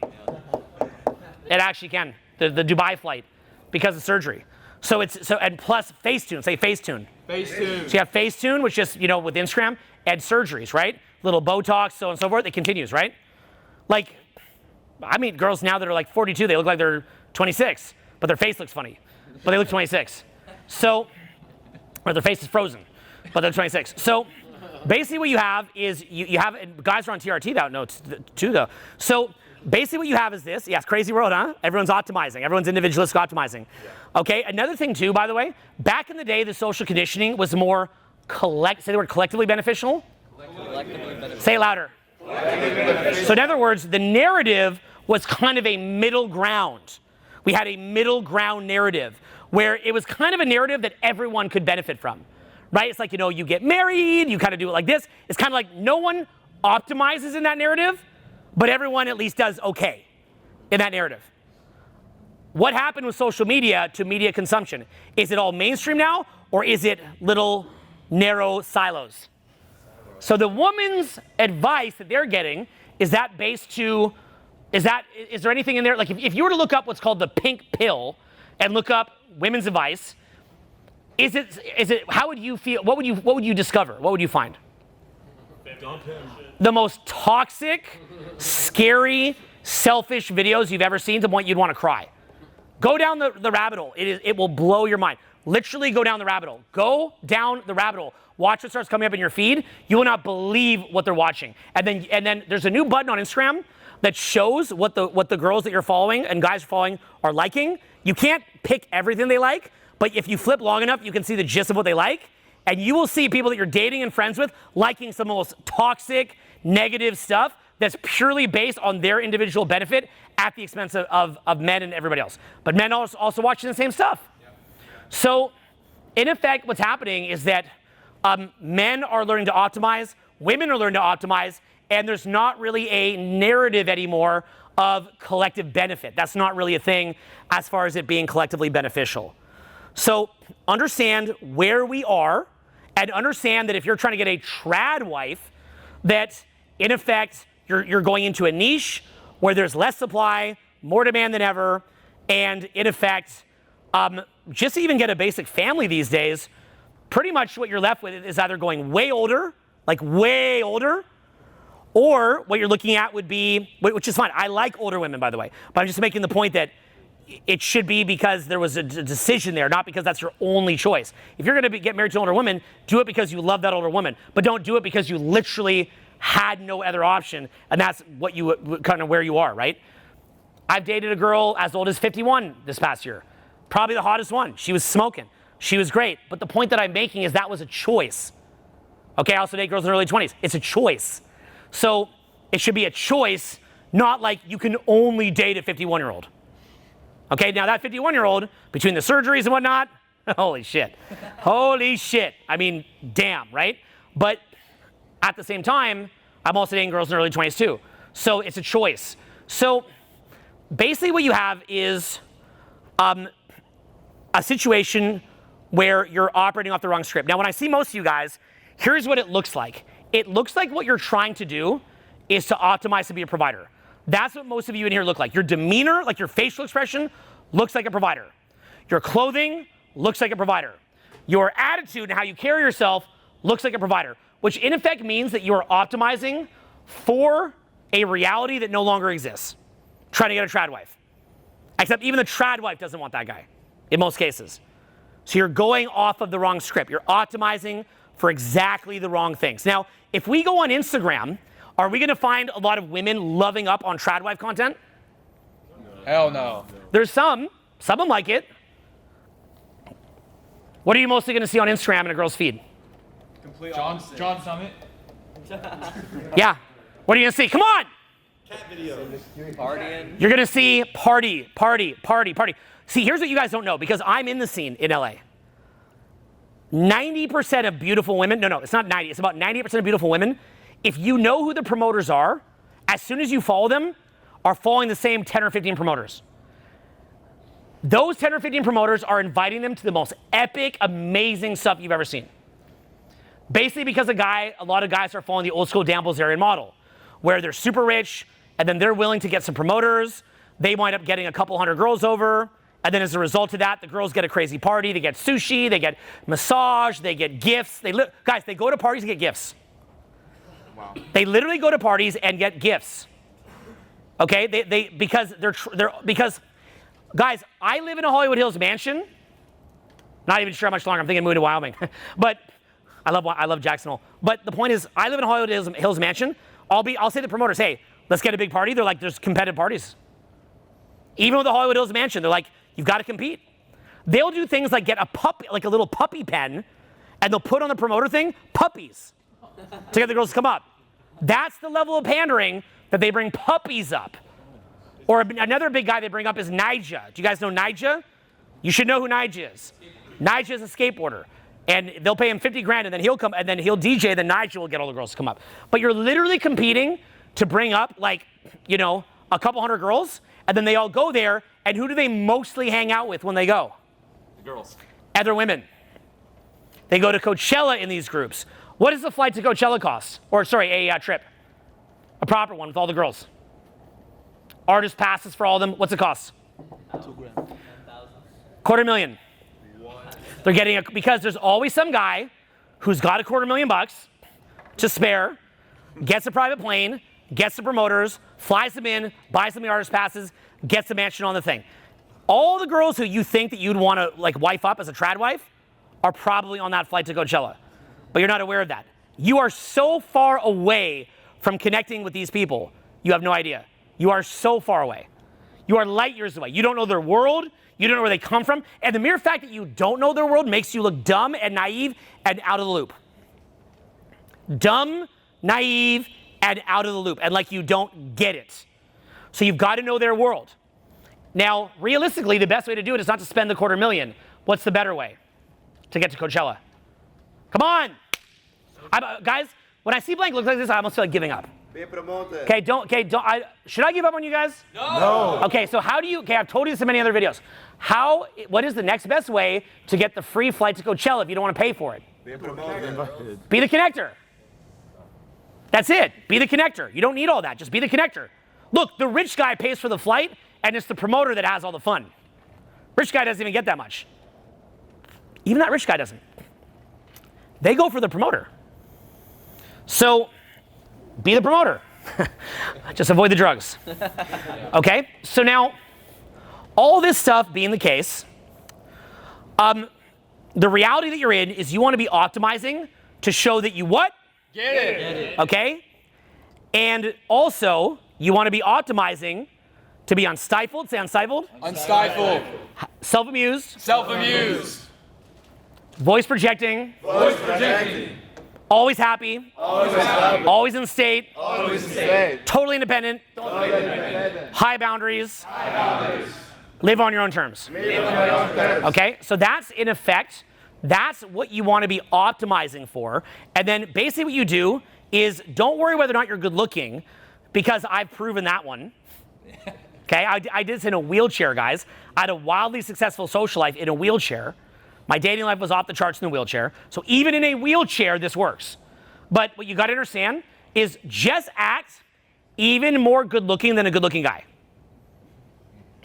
It actually can. The Dubai flight, because of surgery. So and plus Facetune, say Facetune. Facetune. So you have Facetune, which is, with Instagram, and surgeries, right? Little Botox, so on and so forth, it continues, right? Like, I meet girls now that are like 42, they look like they're 26, but their face looks funny, but they look 26. So, or their face is frozen, but they're 26. So basically what you have is, you have, and guys are on TRT that know too though. So basically what you have is this. Yes, crazy world, huh? Everyone's optimizing. Everyone's individualistic optimizing. Okay, another thing too, by the way, back in the day, the social conditioning was more say the word collectively beneficial. Collectively beneficial. Say it louder. So in other words, the narrative was kind of a middle ground. We had a middle ground narrative where it was kind of a narrative that everyone could benefit from, right? It's like, you get married, you kind of do it like this. It's kind of like no one optimizes in that narrative, but everyone at least does okay. in that narrative. What happened with social media to media consumption? Is it all mainstream now, or is it little narrow silos? So the woman's advice that they're getting, is that based to, is there anything in there? Like if you were to look up what's called the pink pill and look up women's advice, is it, how would you feel, what would you discover? What would you find? The most toxic, scary, selfish videos you've ever seen to the point you'd want to cry. Go down the rabbit hole. It will blow your mind. Literally go down the rabbit hole. Go down the rabbit hole. Watch what starts coming up in your feed. You will not believe what they're watching. And then there's a new button on Instagram that shows what the girls that you're following and guys following are liking. You can't pick everything they like, but if you flip long enough, you can see the gist of what they like. And you will see people that you're dating and friends with liking some of the most toxic, negative stuff that's purely based on their individual benefit at the expense of men and everybody else. But men are also watching the same stuff. Yeah. So, in effect, what's happening is that men are learning to optimize, women are learning to optimize, and there's not really a narrative anymore of collective benefit. That's not really a thing as far as it being collectively beneficial. So, understand where we are, and understand that if you're trying to get a trad wife, that in effect, you're going into a niche where there's less supply, more demand than ever, and in effect, just to even get a basic family these days, pretty much what you're left with is either going way older, like way older, or what you're looking at would be, which is fine. I like older women, by the way, but I'm just making the point that it should be because there was a decision there, not because that's your only choice. If you're going to get married to an older woman, do it because you love that older woman, but don't do it because you literally had no other option, and that's what you kind of where you are, right? I've dated a girl as old as 51 this past year, probably the hottest one. She was smoking. She was great, but the point that I'm making is that was a choice. Okay, I also date girls in their early 20s. It's a choice. So it should be a choice, not like you can only date a 51-year-old. Okay, now that 51-year-old, between the surgeries and whatnot, holy shit. Holy shit. I mean, damn, right? But at the same time, I'm also dating girls in their early 20s too. So it's a choice. So basically what you have is a situation where you're operating off the wrong script. Now, when I see most of you guys, here's what it looks like. It looks like what you're trying to do is to optimize to be a provider. That's what most of you in here look like. Your demeanor, like your facial expression, looks like a provider. Your clothing looks like a provider. Your attitude and how you carry yourself looks like a provider, which in effect means that you are optimizing for a reality that no longer exists. Trying to get a trad wife. Except even the trad wife doesn't want that guy, in most cases. So you're going off of the wrong script. You're optimizing for exactly the wrong things. Now, if we go on Instagram, are we going to find a lot of women loving up on trad wife content? Hell no. There's some of them like it. What are you mostly going to see on Instagram in a girl's feed? John Summit. Yeah. What are you going to see? Come on. Cat videos. Partying. You're going to see party. See, here's what you guys don't know, because I'm in the scene in LA. 90% of beautiful women, no, it's not 90, it's about 90% of beautiful women, if you know who the promoters are, as soon as you follow them, are following the same 10 or 15 promoters. Those 10 or 15 promoters are inviting them to the most epic, amazing stuff you've ever seen. Basically because a lot of guys are following the old school Dan Bilzerian model, where they're super rich, and then they're willing to get some promoters, they wind up getting a couple hundred girls over, and then as a result of that, the girls get a crazy party, they get sushi, they get massage, they get gifts. Guys, they go to parties and get gifts. Wow. They literally go to parties and get gifts. Okay, because guys, I live in a Hollywood Hills mansion. Not even sure how much longer. I'm thinking of moving to Wyoming, but I love Jacksonville. But the point is, I live in a Hollywood Hills mansion. I'll say to the promoters, hey, let's get a big party. They're like, there's competitive parties. Even with the Hollywood Hills mansion, they're like, you've got to compete. They'll do things like get a puppy, like a little puppy pen, and they'll put on the promoter thing, puppies, to get the girls to come up. That's the level of pandering that they bring puppies up. Or another big guy they bring up is Nyjah. Do you guys know Nyjah? You should know who Nyjah is. Nyjah is a skateboarder. And they'll pay him 50 grand, and then he'll come, and then he'll DJ, then Nyjah will get all the girls to come up. But you're literally competing to bring up, like, a couple hundred girls, And then they all go there, and who do they mostly hang out with when they go? The girls. Other women. They go to Coachella in these groups. What does the flight to Coachella cost? Or sorry, a trip. A proper one with all the girls. Artist passes for all of them. What's it cost? $2,000. $250,000. They're getting because there's always some guy who's got $250,000 to spare, gets a private plane, gets the promoters, flies them in, buys them the artist passes, gets the mansion on the thing. All the girls who you think that you'd want to like wife up as a trad wife are probably on that flight to Coachella, but you're not aware of that. You are so far away from connecting with these people, you have no idea. You are so far away. You are light years away. You don't know their world. You don't know where they come from. And the mere fact that you don't know their world makes you look dumb and naive and out of the loop. Dumb, naive, and out of the loop. And like you don't get it. So you've got to know their world. Now, realistically, the best way to do it is not to spend the $250,000. What's the better way to get to Coachella? Come on. Guys, when I see blank look like this, I almost feel like giving up. Be promoted. Okay, should I give up on you guys? No. Okay, so I've told you this in many other videos. What is the next best way to get the free flight to Coachella if you don't want to pay for it? Be promoted. Be the connector. That's it. Be the connector. You don't need all that. Just be the connector. Look, the rich guy pays for the flight, and it's the promoter that has all the fun. Rich guy doesn't even get that much. Even that rich guy doesn't. They go for the promoter. So, be the promoter. Just avoid the drugs. Okay? So now, all this stuff being the case, the reality that you're in is you want to be optimizing to show that you what? Get it. Okay? And also, you want to be optimizing to be unstifled. Say unstifled. Unstifled. Self-amused. Self-amused. Voice projecting. Voice projecting. Always happy. Always in state. Always stay. Totally independent. High boundaries. Live on your own terms. Okay? So that's in effect, that's what you want to be optimizing for. And then basically what you do is don't worry whether or not you're good looking, because I've proven that one. Okay? I did this in a wheelchair, guys. I had a wildly successful social life in a wheelchair. My dating life was off the charts in the wheelchair. So even in a wheelchair, this works. But what you got to understand is just act even more good looking than a good looking guy.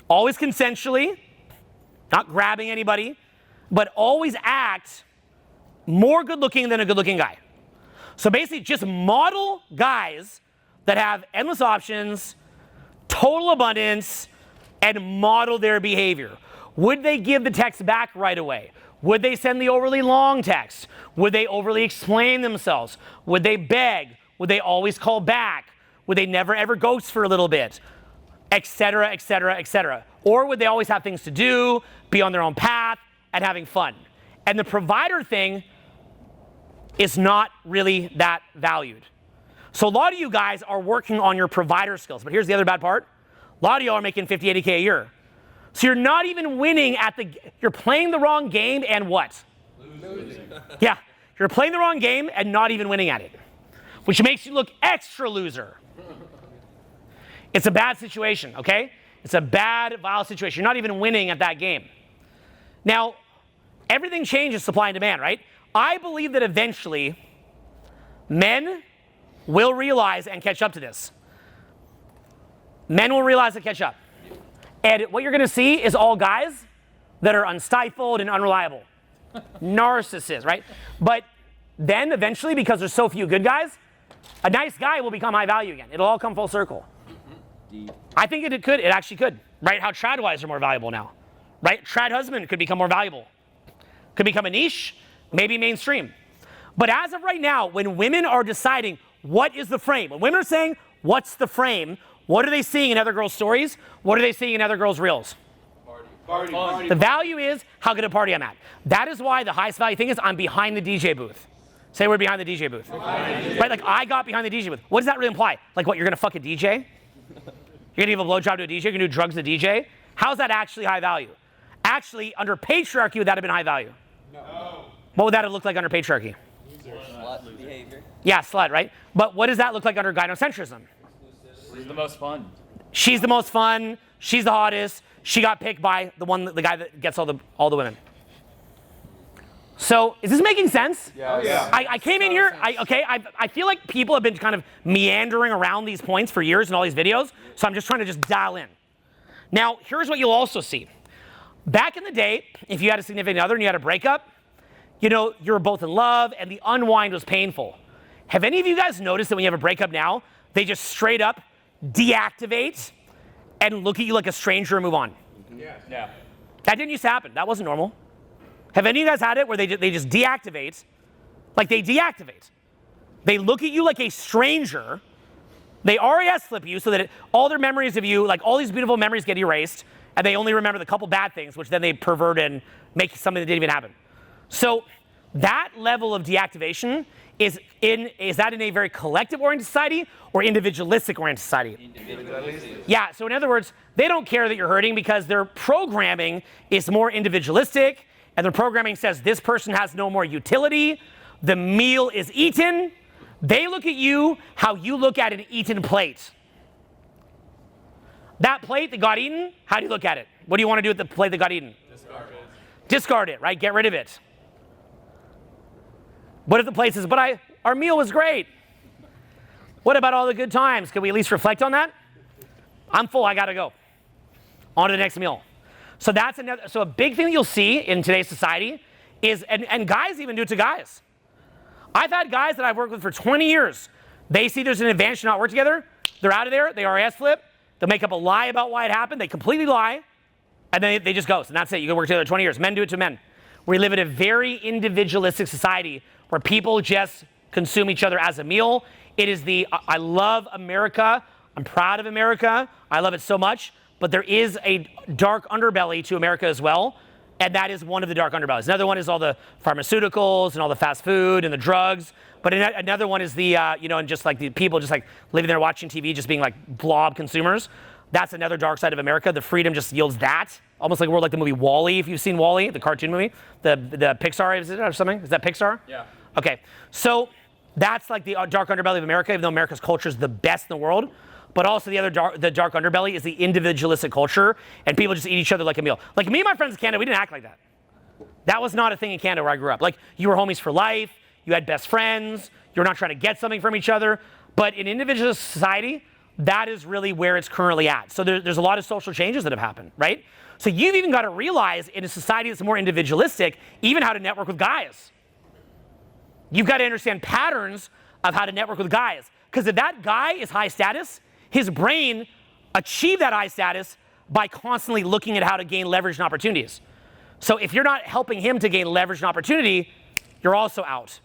Always consensually, not grabbing anybody, but always act more good looking than a good looking guy. So basically just model guys that have endless options, total abundance, and model their behavior. Would they give the text back right away? Would they send the overly long text? Would they overly explain themselves? Would they beg? Would they always call back? Would they never ever ghost for a little bit? Etc., etc., etc. Or would they always have things to do, be on their own path, and having fun? And the provider thing is not really that valued. So a lot of you guys are working on your provider skills. But here's the other bad part. A lot of y'all are making 50, 80K a year. So you're not even winning you're playing the wrong game and what? Losing. Yeah, you're playing the wrong game and not even winning at it, which makes you look extra loser. It's a bad situation, okay? It's a bad, vile situation. You're not even winning at that game. Now, everything changes supply and demand, right? I believe that eventually men will realize and catch up to this. Men will realize and catch up. And what you're going to see is all guys that are unstifled and unreliable. Narcissists, right? But then eventually, because there's so few good guys, a nice guy will become high value again. It'll all come full circle. I think it actually could. Right? How trad wives are more valuable now. Right? Trad husband could become more valuable. Could become a niche, maybe mainstream. But as of right now, when women are deciding what is the frame, when women are saying, what's the frame, what are they seeing in other girls' stories? What are they seeing in other girls' reels? Party. The value is how good a party I'm at. That is why the highest value thing is I'm behind the DJ booth. Say we're behind the DJ booth. Right? Like I got behind the DJ booth. What does that really imply? Like what, you're going to fuck a DJ? You're going to give a blowjob to a DJ? You're going to do drugs to a DJ? How's that actually high value? Actually, under patriarchy, would that have been high value? No. What would that have looked like under patriarchy? Slut behavior. Yeah, slut, right? But what does that look like under gyocentrism? It's the most fun. She's the most fun. She's the hottest. She got picked by the guy that gets all the women. So is this making sense? Yeah. I came in here, I feel like people have been kind of meandering around these points for years in all these videos, so I'm just trying to just dial in. Now, here's what you'll also see. Back in the day, if you had a significant other and you had a breakup, you know, you were both in love and the unwind was painful. Have any of you guys noticed that when you have a breakup now, they just straight up deactivate and look at you like a stranger and move on? Yeah. That didn't used to happen. That wasn't normal. Have any of you guys had it where they just deactivate? Like they deactivate. They look at you like a stranger. They RAS flip you so that all their memories of you, like all these beautiful memories get erased, and they only remember the couple bad things, which then they pervert and make something that didn't even happen. So that level of deactivation is that in a very collective-oriented society or individualistic-oriented society? Individualistic. Yeah, so in other words, they don't care that you're hurting because their programming is more individualistic, and their programming says this person has no more utility, the meal is eaten. They look at you how you look at an eaten plate. That plate that got eaten, how do you look at it? What do you want to do with the plate that got eaten? Discard it. Discard it, right? Get rid of it. What if the plate says, but our meal was great? What about all the good times? Can we at least reflect on that? I'm full, I gotta go. On to the next meal. So that's another, so a big thing that you'll see in today's society is, and guys even do it to guys. I've had guys that I've worked with for 20 years. They see there's an advantage to not work together. They're out of there, they RAS flip. They'll make up a lie about why it happened. They completely lie. And then they just ghost, and that's it. You can work together 20 years. Men do it to men. We live in a very individualistic society where people just consume each other as a meal. It is I love America. I'm proud of America. I love it so much. But there is a dark underbelly to America as well. And that is one of the dark underbellies. Another one is all the pharmaceuticals and all the fast food and the drugs. But another one is and just like the people just like living there watching TV, just being like blob consumers. That's another dark side of America. The freedom just yields that. Almost like a world like the movie WALL-E, if you've seen WALL-E, the cartoon movie. The Pixar, is it or something? Is that Pixar? Yeah. Okay, so that's like the dark underbelly of America, even though America's culture is the best in the world. But also the dark underbelly is the individualistic culture, and people just eat each other like a meal. Like me and my friends in Canada, we didn't act like that. That was not a thing in Canada where I grew up. Like you were homies for life, you had best friends, you're not trying to get something from each other. But in individualist society, that is really where it's currently at. So there's a lot of social changes that have happened, right? So you've even got to realize in a society that's more individualistic, even how to network with guys. You've got to understand patterns of how to network with guys. Because if that guy is high status, his brain achieved that high status by constantly looking at how to gain leverage and opportunities. So if you're not helping him to gain leverage and opportunity, you're also out.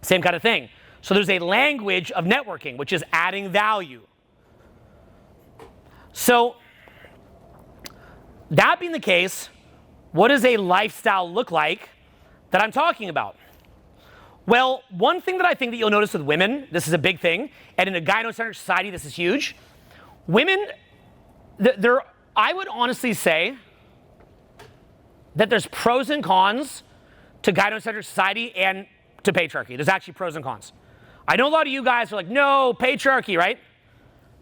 Same kind of thing. So there's a language of networking, which is adding value. So that being the case, what does a lifestyle look like that I'm talking about? Well, one thing that I think that you'll notice with women, this is a big thing, and in a gynocentric society, this is huge. Women, I would honestly say that there's pros and cons to gynocentric society and to patriarchy. There's actually pros and cons. I know a lot of you guys are like, no, patriarchy, right?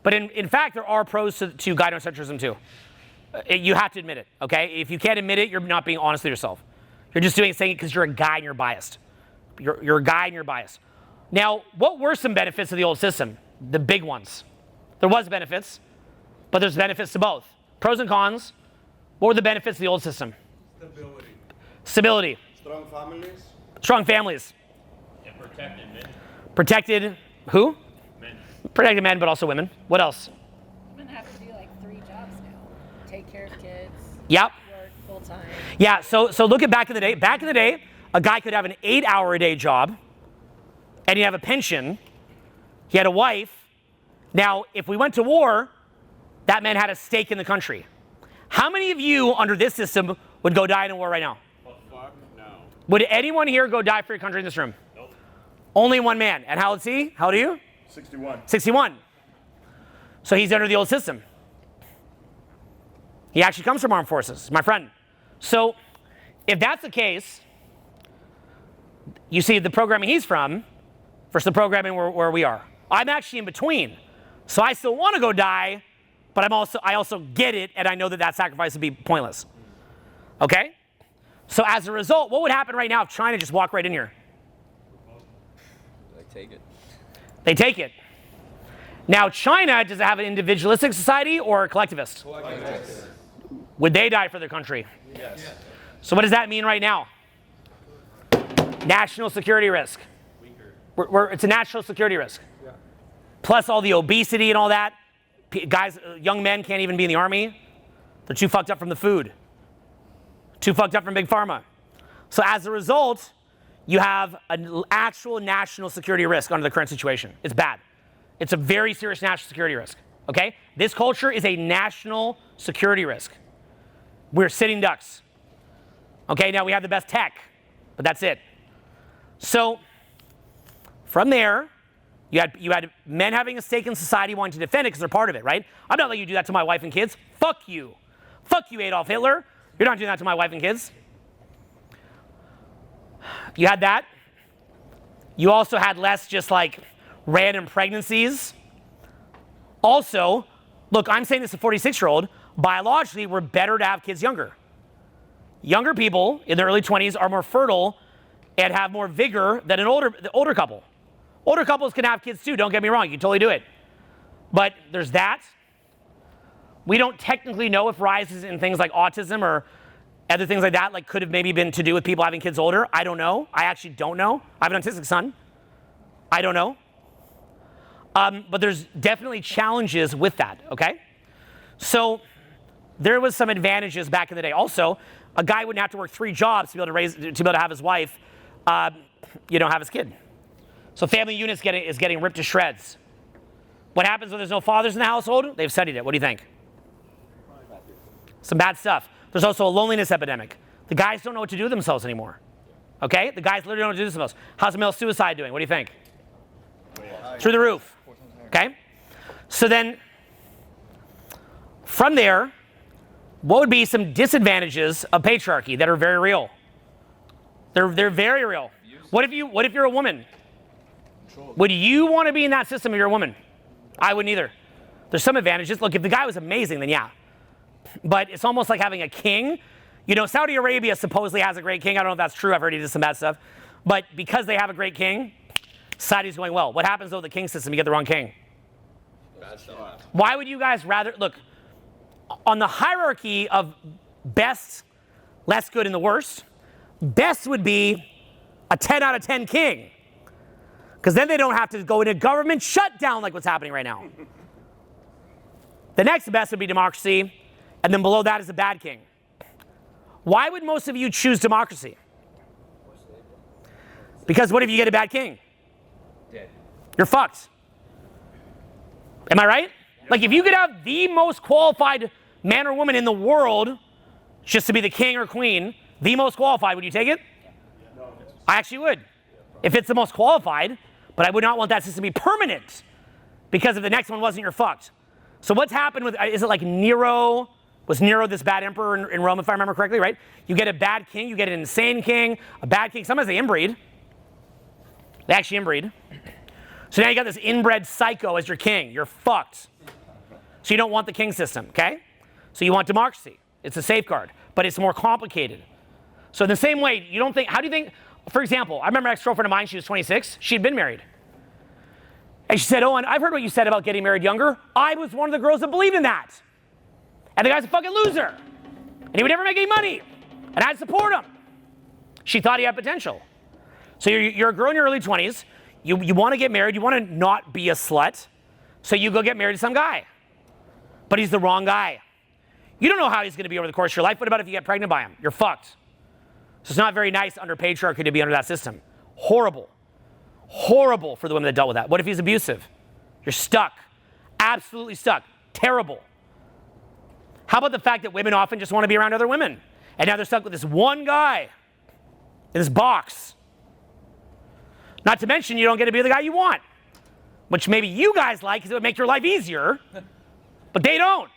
But in fact, there are pros to gynocentrism too. You have to admit it, okay? If you can't admit it, you're not being honest with yourself. You're just saying it because you're a guy and you're biased. You're a guy and you're biased. Now, what were some benefits of the old system? The big ones. There was benefits, but there's benefits to both. Pros and cons. What were the benefits of the old system? Stability. Stability. Strong families. Strong families. And protected men. Protected who? Men. Protected men, but also women. What else? Women have to do like 3 jobs now. Take care of kids. Yep. Work full time. Yeah, so look at back in the day. Back in the day, a guy could have an 8-hour-a-day job, and he'd have a pension. He had a wife. Now, if we went to war, that man had a stake in the country. How many of you under this system would go die in a war right now? Fuck no. Would anyone here go die for your country in this room? Nope. Only one man. And how old is he? How old are you? 61. 61. So he's under the old system. He actually comes from armed forces, my friend. So if that's the case, you see the programming he's from versus the programming where we are. I'm actually in between. So I still want to go die, but I also get it, and I know that sacrifice would be pointless. Okay? So as a result, what would happen right now if China just walked right in here? Like, take it. They take it. Now, China, does it have an individualistic society or a collectivist? Yes. Would they die for their country? Yes. So what does that mean right now? National security risk. It's a national security risk. Yeah. Plus all the obesity and all that. Guys, young men can't even be in the army. They're too fucked up from the food. Too fucked up from Big Pharma. So as a result, you have an actual national security risk under the current situation. It's bad. It's a very serious national security risk, okay? This culture is a national security risk. We're sitting ducks. Okay, now we have the best tech, but that's it. So from there, you had men having a stake in society wanting to defend it because they're part of it, right? I'm not letting you do that to my wife and kids. Fuck you. Fuck you, Adolf Hitler. You're not doing that to my wife and kids. You had that. You also had less just like random pregnancies. Also, look, I'm saying this to a 46-year-old, biologically, we're better to have kids younger. Younger people in their early 20s are more fertile and have more vigor than the older couple. Older couples can have kids too, don't get me wrong, you can totally do it. But there's that. We don't technically know if rises in things like autism or other things like that could have maybe been to do with people having kids older. I don't know. I actually don't know. I have an autistic son. I don't know. But there's definitely challenges with that, okay? So there was some advantages back in the day. Also, a guy wouldn't have to work 3 jobs to be able to have his wife, have his kid. So family unit is getting ripped to shreds. What happens when there's no fathers in the household? They've studied it. What do you think? Some bad stuff. There's also a loneliness epidemic. The guys don't know what to do with themselves anymore. Okay? The guys literally don't know what to do with themselves. How's the male suicide doing? What do you think? Through the roof. Okay? So then, from there, what would be some disadvantages of patriarchy that are very real? They're very real. What if you're a woman? Would you want to be in that system if you're a woman? I wouldn't either. There's some advantages. Look, if the guy was amazing, then yeah. But it's almost like having a king. Saudi Arabia supposedly has a great king. I don't know if that's true. I've heard he did some bad stuff. But because they have a great king, society's going well. What happens though with the king system? You get the wrong king. Bad stuff. Why would you guys rather, look, on the hierarchy of best, less good, and the worst, best would be a 10 out of 10 king. Because then they don't have to go into government shutdown like what's happening right now. The next best would be democracy, and then below that is a bad king. Why would most of you choose democracy? Because what if you get a bad king? Dead. You're fucked. Am I right? Like if you could have the most qualified man or woman in the world just to be the king or queen, the most qualified, would you take it? No. I actually would. If it's the most qualified, but I would not want that system to be permanent because if the next one wasn't, you're fucked. So what's happened with, is it like Nero? Was Nero this bad emperor in Rome, if I remember correctly, right? You get a bad king, you get an insane king, a bad king. Sometimes they inbreed. They actually inbreed. So now you got this inbred psycho as your king. You're fucked. So you don't want the king system, okay? So you want democracy. It's a safeguard, but it's more complicated. So in the same way, you don't think, how do you think, for example, I remember an ex-girlfriend of mine, she was 26, she'd been married. And she said, Owen, I've heard what you said about getting married younger. I was one of the girls that believed in that. And the guy's a fucking loser. And he would never make any money. And I'd support him. She thought he had potential. So you're a girl in your early 20s. You want to get married. You want to not be a slut. So you go get married to some guy. But he's the wrong guy. You don't know how he's going to be over the course of your life. What about if you get pregnant by him? You're fucked. So it's not very nice under patriarchy to be under that system. Horrible. Horrible for the women that dealt with that. What if he's abusive? You're stuck. Absolutely stuck. Terrible. How about the fact that women often just want to be around other women? And now they're stuck with this one guy in this box. Not to mention you don't get to be the guy you want, which maybe you guys like because it would make your life easier, but they don't.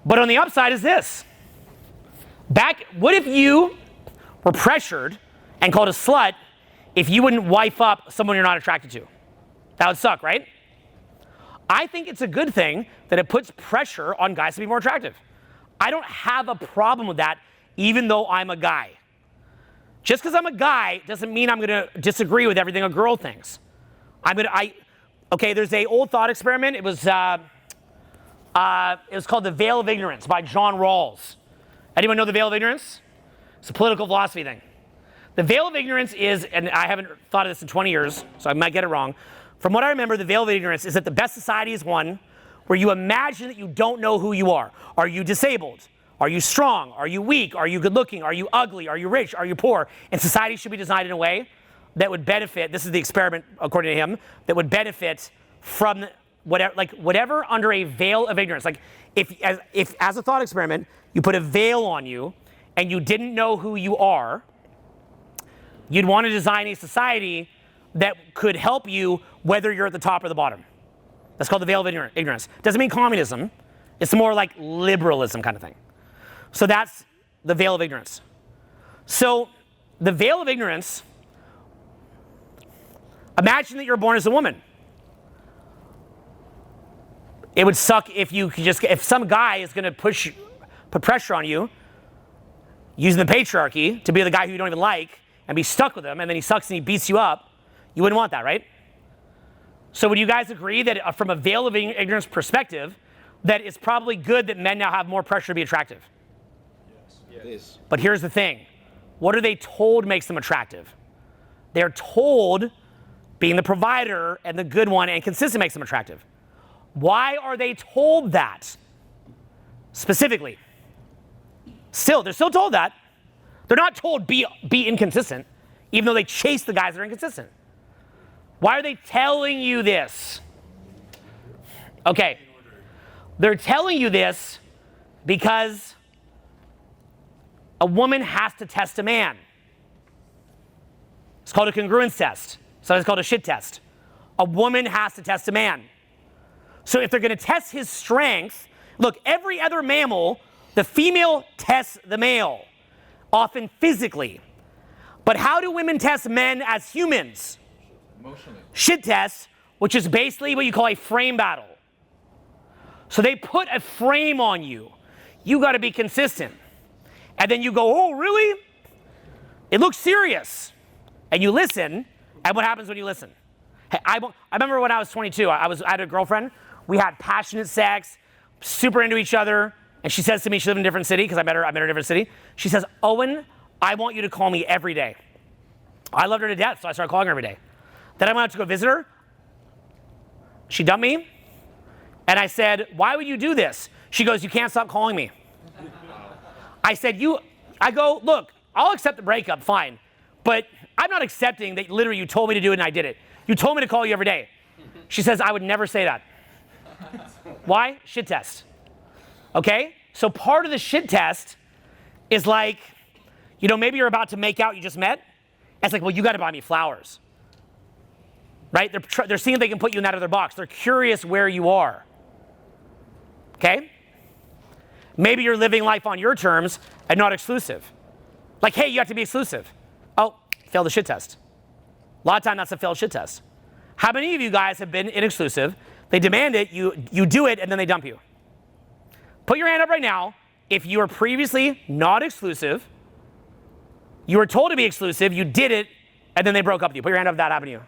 But on the upside is this. What if you were pressured and called a slut if you wouldn't wife up someone you're not attracted to? That would suck, right? I think it's a good thing that it puts pressure on guys to be more attractive. I don't have a problem with that, even though I'm a guy. Just because I'm a guy doesn't mean I'm going to disagree with everything a girl thinks. Okay, there's a old thought experiment. It was called The Veil of Ignorance by John Rawls. Anyone know The Veil of Ignorance? It's a political philosophy thing. The Veil of Ignorance is, and I haven't thought of this in 20 years, so I might get it wrong. From what I remember, the Veil of Ignorance is that the best society is one where you imagine that you don't know who you are. Are you disabled? Are you strong? Are you weak? Are you good looking? Are you ugly? Are you rich? Are you poor? And society should be designed in a way that would benefit, this is the experiment according to him, that would benefit from whatever under a veil of ignorance. Like if as a thought experiment, you put a veil on you and you didn't know who you are, you'd want to design a society that could help you whether you're at the top or the bottom. That's called the veil of ignorance. Doesn't mean communism. It's more like liberalism kind of thing. So that's the veil of ignorance. So the veil of ignorance, imagine that you're born as a woman. It would suck if if some guy is going to put pressure on you using the patriarchy to be the guy who you don't even like and be stuck with him, and then he sucks and he beats you up. You wouldn't want that, right? So would you guys agree that from a veil of ignorance perspective, that it's probably good that men now have more pressure to be attractive? Yes. But here's the thing. What are they told makes them attractive? They're told being the provider and the good one and consistent makes them attractive. Why are they told that? Specifically. They're still told that. They're not told be inconsistent, even though they chase the guys that are inconsistent. Why are they telling you this? Okay. They're telling you this because a woman has to test a man. It's called a congruence test. Sometimes it's called a shit test. A woman has to test a man. So if they're going to test his strength, look, every other mammal, the female tests the male, often physically. But how do women test men as humans? Emotionally. Shit test, which is basically what you call a frame battle. So they put a frame on you. You got to be consistent. And then you go, oh, really? It looks serious. And you listen, and what happens when you listen? Hey, I remember when I was 22, I had a girlfriend. We had passionate sex, super into each other. And she says to me, she lived in a different city, because I met her in a different city. She says, Owen, I want you to call me every day. I loved her to death, so I started calling her every day. Then I went out to go visit her. She dumped me. And I said, why would you do this? She goes, you can't stop calling me. I said, I go, look, I'll accept the breakup, fine. But I'm not accepting that literally you told me to do it and I did it. You told me to call you every day. She says, I would never say that. Why? Shit test. Okay? So part of the shit test is like, maybe you're about to make out, you just met. It's like, well, you got to buy me flowers. Right? They're seeing if they can put you in that other box. They're curious where you are. Okay? Maybe you're living life on your terms and not exclusive. Like, hey, you have to be exclusive. Oh, failed the shit test. A lot of time that's a failed shit test. How many of you guys have been inexclusive? They demand it, you do it, and then they dump you. Put your hand up right now if you were previously not exclusive, you were told to be exclusive, you did it, and then they broke up with you. Put your hand up if that happened to you.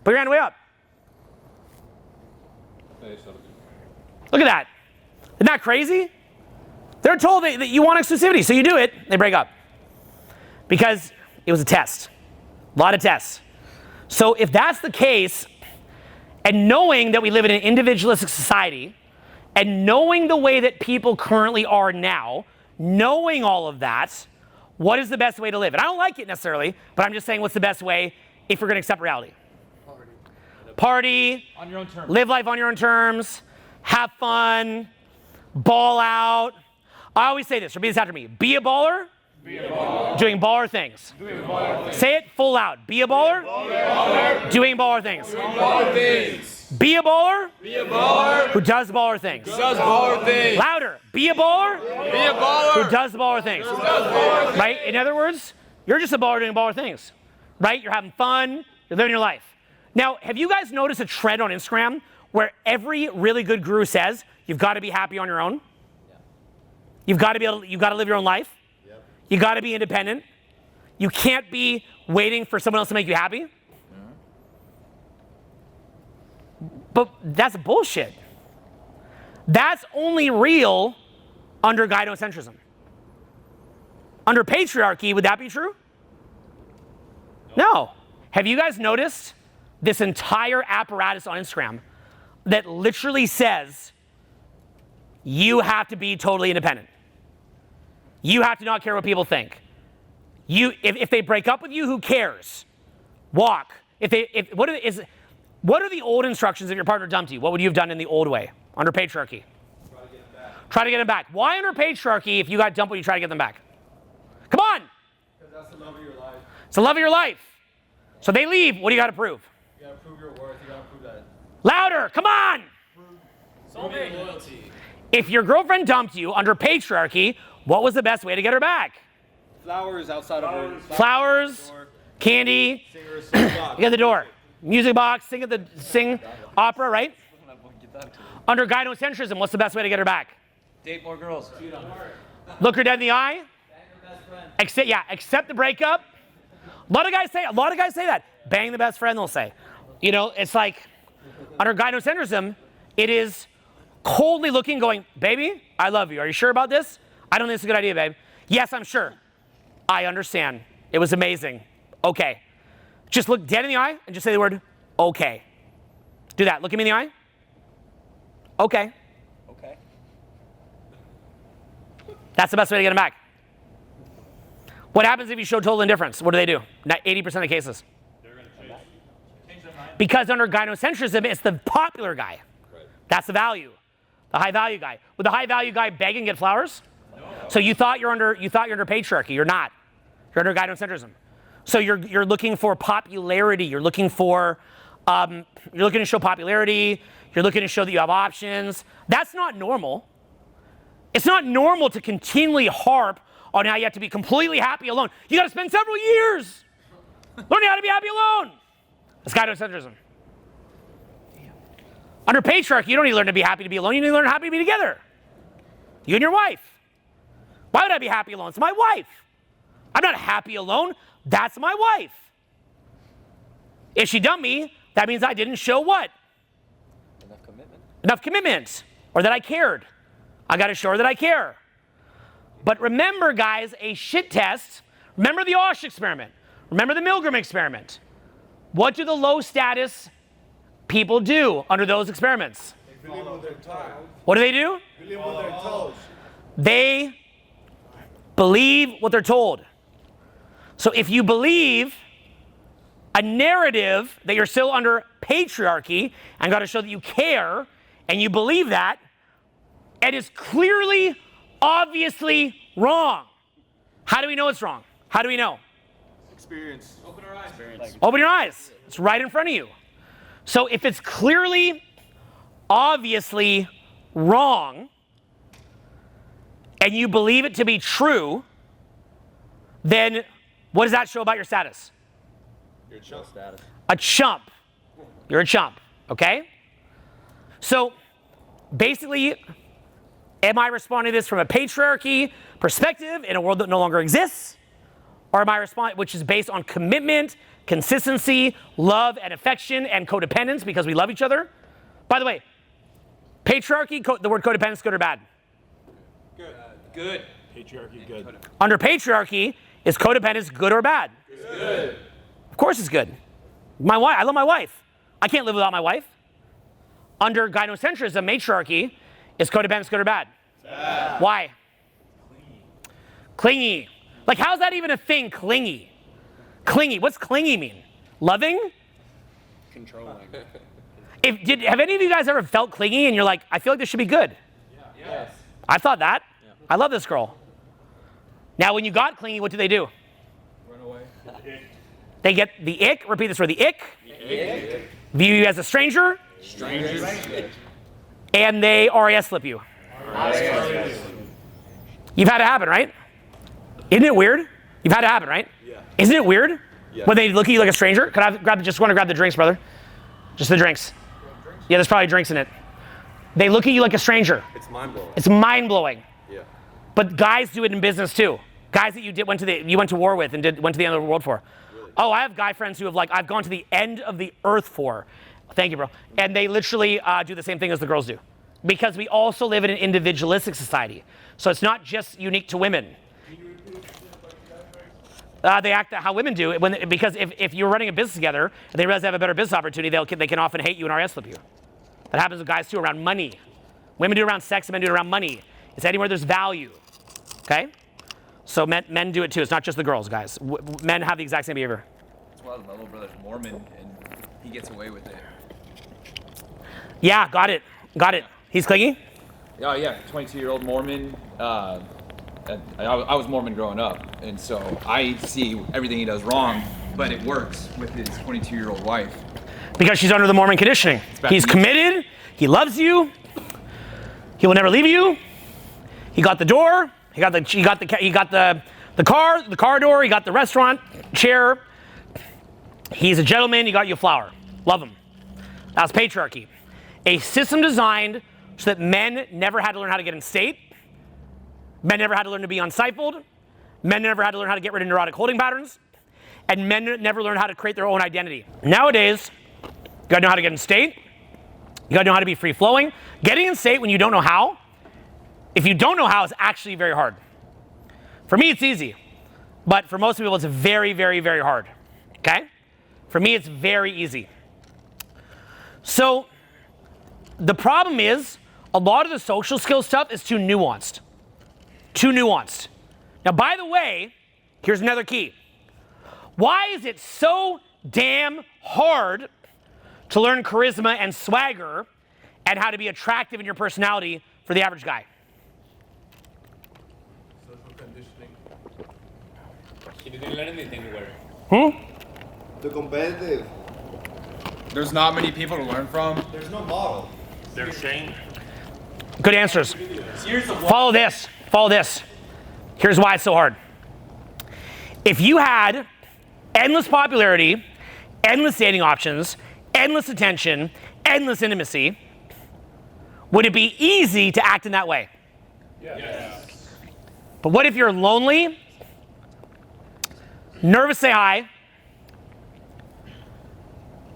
Put your hand way up. Look at that. Isn't that crazy? They're told that you want exclusivity, so you do it, they break up. Because it was a test. A lot of tests. So if that's the case, and knowing that we live in an individualistic society, and knowing the way that people currently are now, knowing all of that, what is the best way to live? And I don't like it necessarily, but I'm just saying what's the best way if we're going to accept reality. Party, On your own terms. live life on your own terms, have fun, ball out. I always say this, repeat this after me. Be a baller. Be a baller. Doing baller things. Doing baller things. Say it full out. Be a baller. Be a baller. Doing baller things. Doing baller things. Be a baller. Be a baller. Who does baller things. Who does baller things. Louder. Be a baller. Be a baller. Who does baller things. Who does baller things. Right? In other words, you're just a baller doing baller things. Right? You're having fun. You're living your life. Now, have you guys noticed a trend on Instagram where every really good guru says you've got to be happy on your own. You've got to live your own life. You got to be independent. You can't be waiting for someone else to make you happy. But that's bullshit. That's only real under gyocentrism. Under patriarchy, would that be true? No. Have you guys noticed this entire apparatus on Instagram that literally says you have to be totally independent? You have to not care what people think. If they break up with you, who cares? Walk. What are the old instructions if your partner dumped you? What would you have done in the old way under patriarchy? Try to get them back. Why under patriarchy, if you got dumped, would you try to get them back? Come on. Because that's the love of your life. It's the love of your life. So they leave. What do you got to prove? You gotta prove your worth. You gotta prove that. Louder. Come on. Loyalty. If your girlfriend dumped you under patriarchy, what was the best way to get her back? Flowers outside of her. Flowers, candy, you get the door. Music box, sing opera, right? Under gyocentrism, what's the best way to get her back? Date more girls. Look her dead in the eye. Accept the breakup. A lot of guys say that. Bang the best friend, they'll say. You know, it's like under gyocentrism, it is coldly looking, going, baby, I love you. Are you sure about this? I don't think it's a good idea, babe. Yes, I'm sure. I understand. It was amazing. Okay. Just look dead in the eye and just say the word, okay. Do that. Look at me in the eye. Okay. Okay. That's the best way to get them back. What happens if you show total indifference? What do? 80% of cases. They're going to change their mind. Because under gyocentrism, it's the popular guy. Right. That's the value. The high value guy. Would the high value guy beg and get flowers? No. So you thought you're under patriarchy. You're not. You're under gyocentrism. So you're looking for popularity. You're looking to show popularity. You're looking to show that you have options. That's not normal. It's not normal to continually harp on how you have to be completely happy alone. You got to spend several years learning how to be happy alone. That's gyocentrism. Under patriarchy, you don't need to learn to be happy to be alone. You need to learn happy to be together. You and your wife. Why would I be happy alone? It's my wife. I'm not happy alone. That's my wife. If she dumped me, that means I didn't show what? Enough commitment. Or that I cared. I got to show her that I care. But remember, guys, a shit test. Remember the Osh experiment. Remember the Milgram experiment. What do the low status people do under those experiments? They believe with their toes. What do they do? Believe with their toes. They believe what they're told. So if you believe a narrative that you're still under patriarchy and got to show that you care and you believe that, it is clearly, obviously wrong. How do we know it's wrong? How do we know? Experience. Open our eyes. Experience. Open your eyes. It's right in front of you. So if it's clearly, obviously wrong, and you believe it to be true, then what does that show about your status? Your chump status. A chump. You're a chump, okay? So basically, am I responding to this from a patriarchy perspective in a world that no longer exists? Or am I responding, which is based on commitment, consistency, love and affection and codependence because we love each other? By the way, patriarchy, the word codependence, good or bad? Good. Good. Patriarchy, good. Under patriarchy, is codependence good or bad? It's good. Of course it's good. My wife, I love my wife. I can't live without my wife. Under gynocentrism, matriarchy, is codependence good or bad? Bad. Why? Clingy. Like, how's that even a thing, clingy? Clingy, what's clingy mean? Loving? Controlling. Have any of you guys ever felt clingy and you're like, I feel like this should be good? Yeah. Yes. I thought that. Yeah. I love this girl. Now, when you got clingy, what do? Run away. They get the ick. Repeat this word, the ick. Ick. View you as a stranger. Strangers. And they RAS slip you. You've had it happen, right? Isn't it weird? You've had it happen, right? Yeah. Isn't it weird? Yeah. When they look at you like a stranger? Could I just want to grab the drinks, brother? Just the drinks. Yeah, there's probably drinks in it. They look at you like a stranger. It's mind-blowing. It's mind-blowing. Yeah. But guys do it in business too. Guys that you went to war with and went to the end of the world for. Really? Oh, I have guy friends who have I've gone to the end of the earth for. Thank you, bro. And they literally do the same thing as the girls do. Because we also live in an individualistic society. So it's not just unique to women. They act how women do, because if you're running a business together and they realize they have a better business opportunity, they can often hate you and RS flip you. That happens with guys too around money. Women do it around sex, and men do it around money. It's anywhere there's value, okay? So men do it too. It's not just the girls, guys. Men have the exact same behavior. That's why my little brother's Mormon and he gets away with it. Yeah, got it. He's clingy? Oh yeah, 22-year-old Mormon. I was Mormon growing up, and so I see everything he does wrong, but it works with his 22-year-old wife. Because she's under the Mormon conditioning. He's committed. He loves you. He will never leave you. He got the door. He got the car door. He got the restaurant chair. He's a gentleman. He got you a flower. Love him. That's patriarchy. A system designed so that men never had to learn how to get in state. Men never had to learn to be unstifled. Men never had to learn how to get rid of neurotic holding patterns. And men never learned how to create their own identity. Nowadays, you gotta know how to get in state. You gotta know how to be free-flowing. Getting in state when you don't know how, if you don't know how, is actually very hard. For me, it's easy. But for most people, it's very, very, very hard. Okay? For me, it's very easy. So, the problem is, a lot of the social skills stuff is too nuanced. Too nuanced. Now, by the way, here's another key. Why is it so damn hard to learn charisma and swagger and how to be attractive in your personality for the average guy? Social conditioning. He didn't learn anything anywhere. The competitive. There's not many people to learn from. There's no model. They're saying. Good answers. Follow this. Follow this. Here's why it's so hard. If you had endless popularity, endless dating options, endless attention, endless intimacy, would it be easy to act in that way? Yes. But what if you're lonely, nervous, say hi,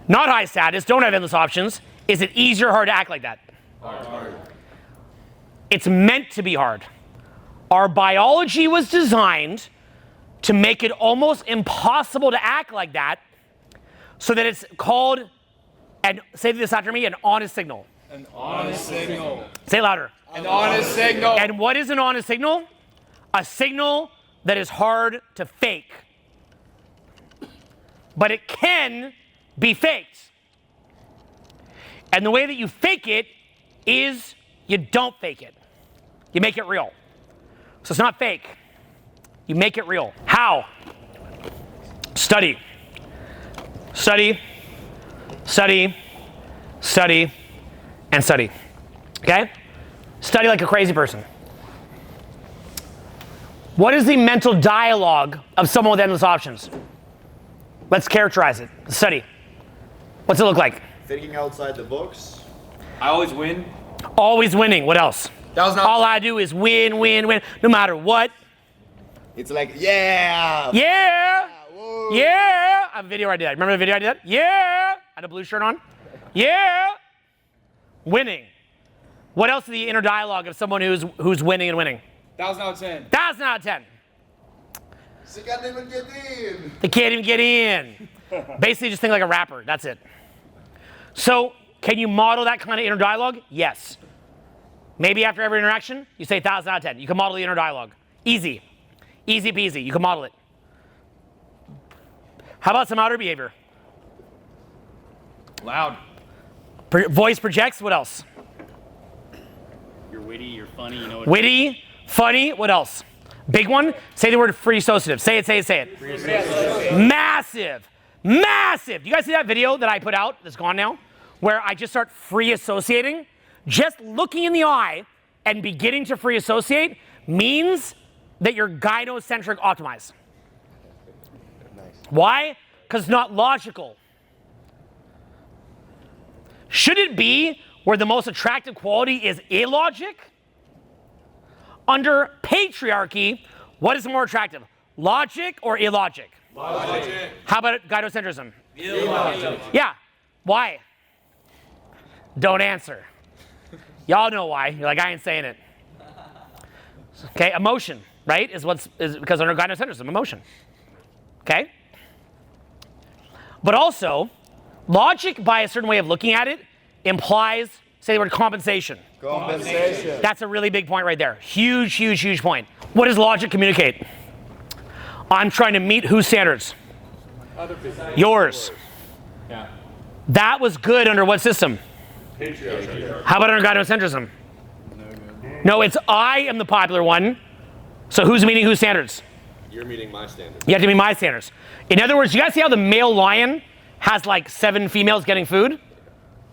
not high status, don't have endless options? Is it easier or hard to act like that? Hard. It's meant to be hard. Our biology was designed to make it almost impossible to act like that, so that it's called, and say this after me, an honest signal. An honest signal. Say it louder. An honest signal. And what is an honest signal? A signal that is hard to fake. But it can be faked. And the way that you fake it is you don't fake it. You make it real. So it's not fake. You make it real. How? Study. Study. Study. Study. And study. Okay? Study like a crazy person. What is the mental dialogue of someone with endless options? Let's characterize it. Study. What's it look like? Thinking outside the box. I always win. Always winning. What else? That was not. All I do is win, win, win, no matter what. It's like, yeah. Yeah. Whoa. Yeah. I have a video where I did that. Remember the video I did that? Yeah. I had a blue shirt on. Yeah. Winning. What else is the inner dialogue of someone who's winning and winning? 1,000 out of 10. 1,000 out of 10. She can't even get in. They can't even get in. Basically, just think like a rapper. That's it. So, can you model that kind of inner dialogue? Yes. Maybe after every interaction, you say 1,000 out of 10. You can model the inner dialogue. Easy. Easy peasy. You can model it. How about some outer behavior? Loud. Voice projects. What else? You're witty, you're funny, you know what. Witty, funny. What else? Big one. Say the word free associative. Say it, say it, say it. Free associative. Massive. Massive. Do you guys see that video that I put out that's gone now? Where I just start free associating? Just looking in the eye and beginning to free associate means that you're gynocentric optimized. Why? Because it's not logical. Should it be where the most attractive quality is illogic? Under patriarchy, what is more attractive? Logic or illogic? Logic. How about gynocentrism? Illogic. Yeah. Why? Don't answer. Y'all know why. You're like, I ain't saying it. Okay, emotion, right? Is because under gynocentrism, emotion. Okay? But also, logic by a certain way of looking at it implies, say the word compensation. Compensation. That's a really big point right there. Huge, huge, huge point. What does logic communicate? I'm trying to meet whose standards? Yours. Yeah. That was good under what system? Patriarchy. How about under gynocentrism? No, it's I am the popular one. So who's meeting whose standards? You're meeting my standards. You have to meet my standards. In other words, you guys see how the male lion has like 7 females getting food?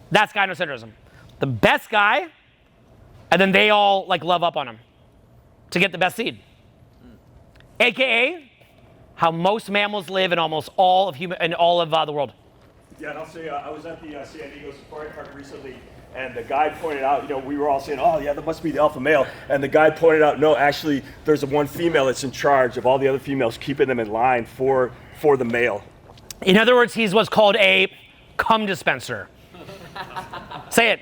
That's gynocentrism. The best guy, and then they all like love up on him to get the best seed. AKA how most mammals live in almost all of the world. Yeah, and I'll say I was at the San Diego Safari Park recently, and the guide pointed out, we were all saying, oh yeah, that must be the alpha male, and the guide pointed out, no, actually, there's a one female that's in charge of all the other females, keeping them in line for the male. In other words, he's what's called a cum dispenser. Say it.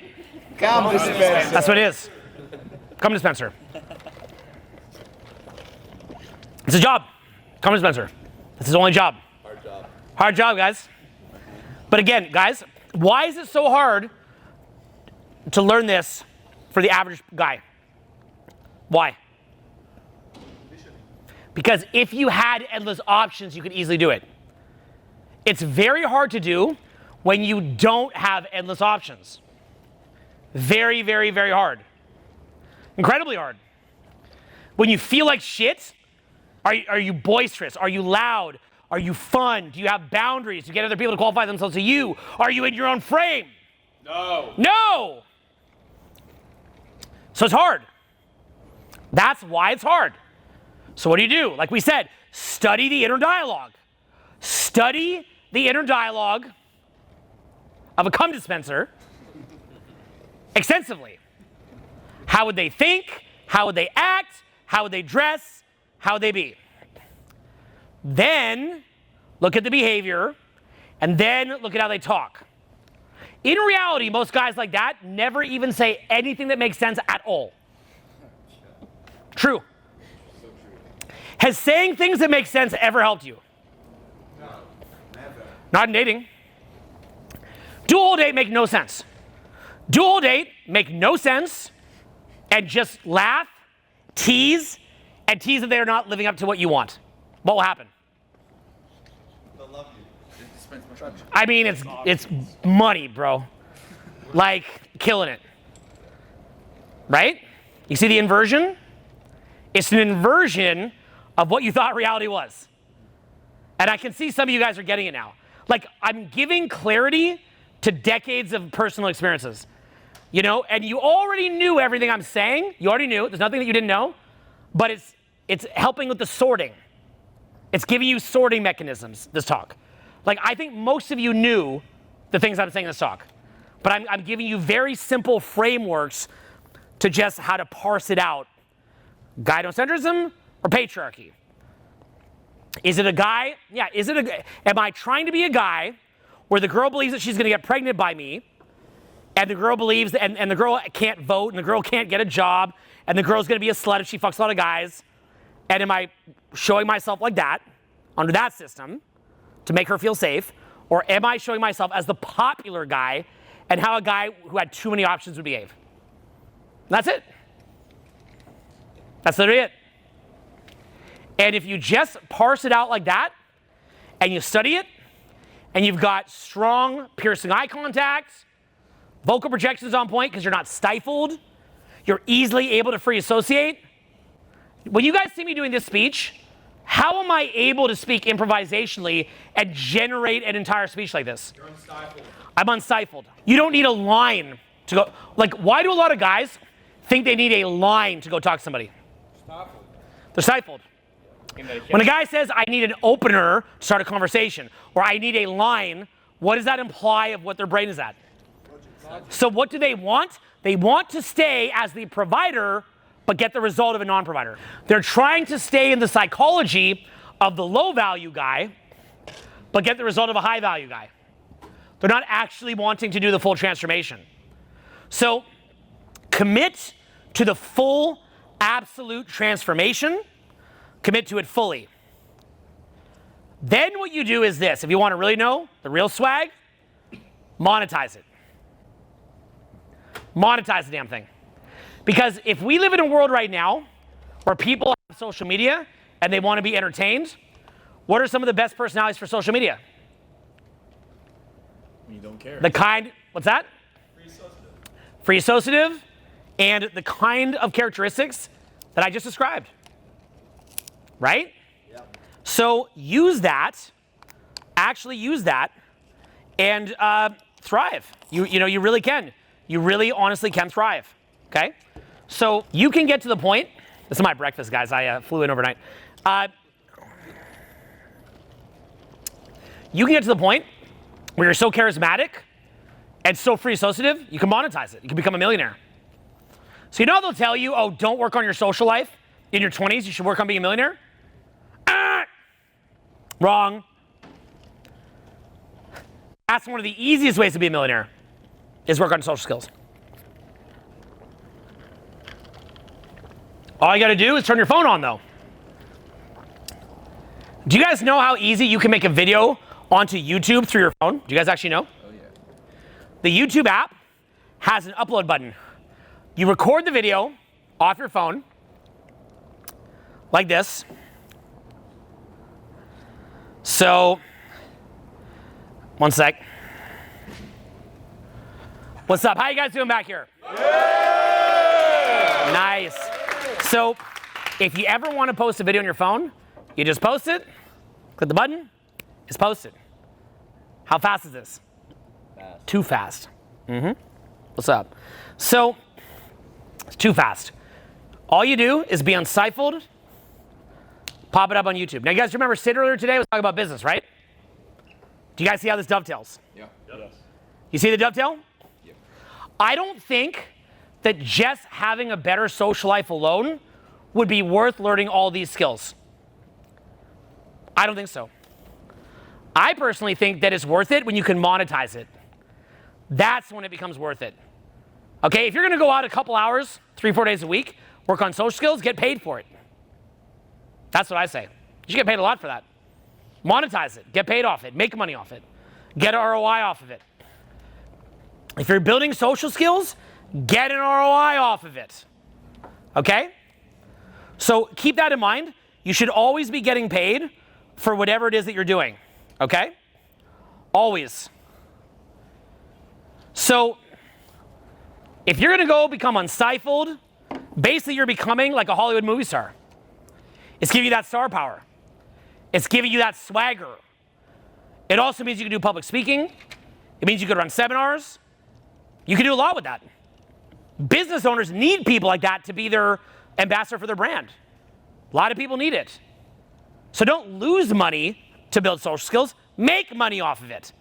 Come dispenser. That's what it is. Cum dispenser. It's a job. Cum dispenser. That's his only job. Hard job. Hard job, guys. But again, guys, why is it so hard to learn this for the average guy? Why? Because if you had endless options, you could easily do it. It's very hard to do when you don't have endless options. Very, very, very hard. Incredibly hard. When you feel like shit, are you boisterous? Are you loud? Are you fun? Do you have boundaries? Do you get other people to qualify themselves to you? Are you in your own frame? No. No! So it's hard. That's why it's hard. So what do? Like we said, study the inner dialogue. Study the inner dialogue of a cum dispenser extensively. How would they think? How would they act? How would they dress? How would they be? Then look at the behavior, and then look at how they talk. In reality, most guys like that never even say anything that makes sense at all. True. Has saying things that make sense ever helped you? No, never. Not in dating. Do a whole date make no sense. Do a whole date make no sense and just laugh, tease, and tease that they're not living up to what you want. What will happen? They'll love you. I mean, it's money, bro. Like, killing it. Right? You see the inversion? It's an inversion of what you thought reality was. And I can see some of you guys are getting it now. Like, I'm giving clarity to decades of personal experiences. And you already knew everything I'm saying. You already knew. There's nothing that you didn't know. But it's helping with the sorting. It's giving you sorting mechanisms, this talk. Like, I think most of you knew the things I'm saying in this talk. But I'm giving you very simple frameworks to just how to parse it out. Gynocentrism or patriarchy? Is it a guy? Yeah, am I trying to be a guy where the girl believes that she's going to get pregnant by me, and the girl believes, and the girl can't vote, and the girl can't get a job, and the girl's going to be a slut if she fucks a lot of guys? And am I showing myself like that, under that system, to make her feel safe? Or am I showing myself as the popular guy and how a guy who had too many options would behave? That's it. That's literally it. And if you just parse it out like that, and you study it, and you've got strong, piercing eye contact, vocal projections on point because you're not stifled, you're easily able to free associate. When you guys see me doing this speech, how am I able to speak improvisationally and generate an entire speech like this? You're unstifled. I'm unstifled. You don't need a line to go. Like, why do a lot of guys think they need a line to go talk to somebody? Stifled. They're stifled. When a guy says, I need an opener to start a conversation, or I need a line, what does that imply of what their brain is at? So what do they want? They want to stay as the provider, but get the result of a non-provider. They're trying to stay in the psychology of the low-value guy, but get the result of a high-value guy. They're not actually wanting to do the full transformation. So commit to the full, absolute transformation. Commit to it fully. Then what you do is this. If you want to really know the real swag, monetize it. Monetize the damn thing. Because if we live in a world right now where people have social media and they want to be entertained, what are some of the best personalities for social media? You don't care. The kind, what's that? Free associative, and the kind of characteristics that I just described. Right? Yep. So use that, actually use that, and thrive. You really can. You really honestly can thrive. Okay? So you can get to the point, this is my breakfast, guys. I flew in overnight. You can get to the point where you're so charismatic and so free associative, you can monetize it. You can become a millionaire. So you know how they'll tell you, oh, don't work on your social life in your 20s, you should work on being a millionaire? Wrong. That's one of the easiest ways to be a millionaire, is work on social skills. All you gotta do is turn your phone on though. Do you guys know how easy you can make a video onto YouTube through your phone? Do you guys actually know? Oh, yeah. The YouTube app has an upload button. You record the video off your phone, like this. So, one sec. What's up? How you guys doing back here? Yeah! Nice. So, if you ever want to post a video on your phone, you just post it, click the button, it's posted. How fast is this? Fast. Too fast. What's up? So, it's too fast. All you do is be unstifled, pop it up on YouTube. Now, you guys remember Sid earlier today was talking about business, right? Do you guys see how this dovetails? Yeah. Yes. You see the dovetail? Yep. I don't think that just having a better social life alone would be worth learning all these skills. I don't think so. I personally think that it's worth it when you can monetize it. That's when it becomes worth it. Okay, if you're gonna go out a couple hours, 3-4 days a week, work on social skills, get paid for it. That's what I say. You should get paid a lot for that. Monetize it, get paid off it, make money off it, get ROI off of it. If you're building social skills, get an ROI off of it. Okay? So keep that in mind. You should always be getting paid for whatever it is that you're doing. Okay? Always. So if you're gonna go become unstifled, basically you're becoming like a Hollywood movie star. It's giving you that star power. It's giving you that swagger. It also means you can do public speaking. It means you could run seminars. You can do a lot with that. Business owners need people like that to be their ambassador for their brand. A lot of people need it. So don't lose money to build social skills. Make money off of it.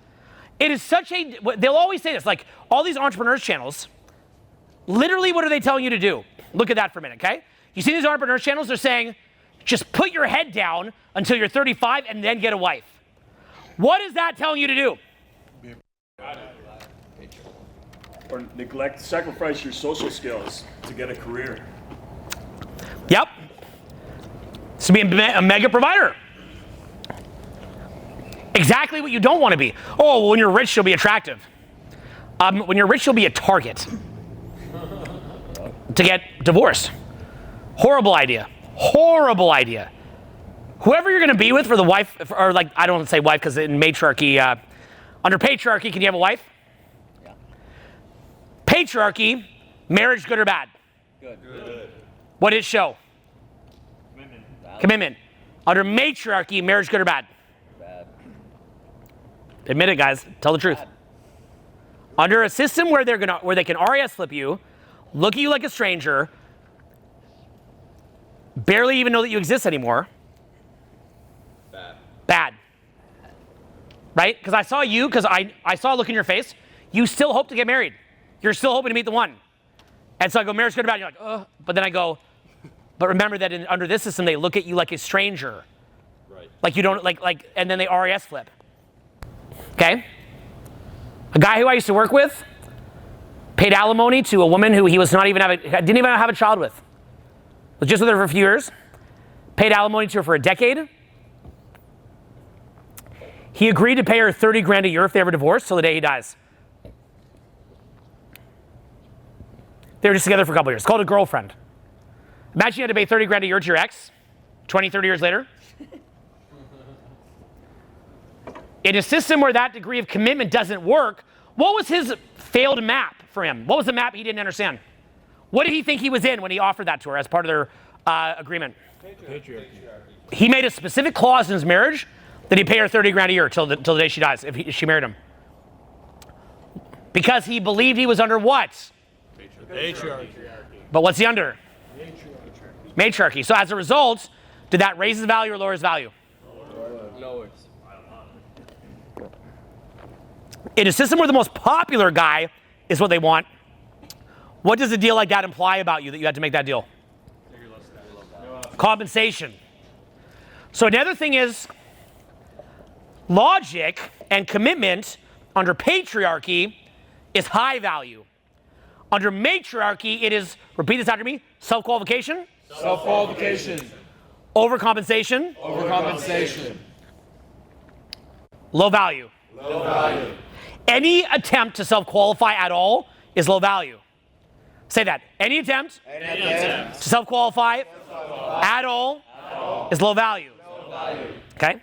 It is such a, they'll always say this, like all these entrepreneurs channels, literally what are they telling you to do? Look at that for a minute, okay? You see these entrepreneurs channels, they're saying, just put your head down until you're 35 and then get a wife. What is that telling you to do? Or neglect, sacrifice your social skills to get a career. Yep. It's to be a mega provider. Exactly what you don't want to be. Oh, when you're rich, you'll be attractive. When you're rich, you'll be a target to get divorced. Horrible idea. Horrible idea. Whoever you're going to be with for the wife, or like, I don't want to say wife because in matriarchy, under patriarchy, can you have a wife? Yeah. Patriarchy, marriage good or bad? Good. What did it show? Valid. Commitment. Under matriarchy, marriage good or bad? Bad. Admit it, guys. Tell the truth. Bad. Under a system where they can RAS flip you, look at you like a stranger, barely even know that you exist anymore. Bad. Right? Because I saw you, because I saw a look in your face. You still hope to get married. You're still hoping to meet the one. And so I go, marriage good or bad? You're like, ugh. But then I go, but remember that under this system, they look at you like a stranger. Right. Like you don't, and then they RAS flip. Okay? A guy who I used to work with paid alimony to a woman who he was not even didn't even have a child with. Was just with her for a few years. Paid alimony to her for a decade. He agreed to pay her 30 grand a year if they ever divorced till the day he dies. They were just together for a couple years. It's called a girlfriend. Imagine you had to pay 30 grand a year to your ex 20, 30 years later. In a system where that degree of commitment doesn't work, what was his failed map for him? What was the map he didn't understand? What did he think he was in when he offered that to her as part of their agreement? Patriarchy. He made a specific clause in his marriage that he'd pay her 30 grand a year till the day she dies, if she married him. Because he believed he was under what? Patriarchy. But what's he under? Matriarchy. So as a result, did that raise his value or lower his value? Lowers. In a system where the most popular guy is what they want, what does a deal like that imply about you that you had to make that deal? Compensation. So another thing is logic and commitment under patriarchy is high value. Under matriarchy, it is, repeat this after me, self-qualification, Self-qualification. overcompensation, Overcompensation. low value. Low value. Any attempt to self-qualify at all is low value. Say that. Any attempt to self-qualify at all is low value. Okay?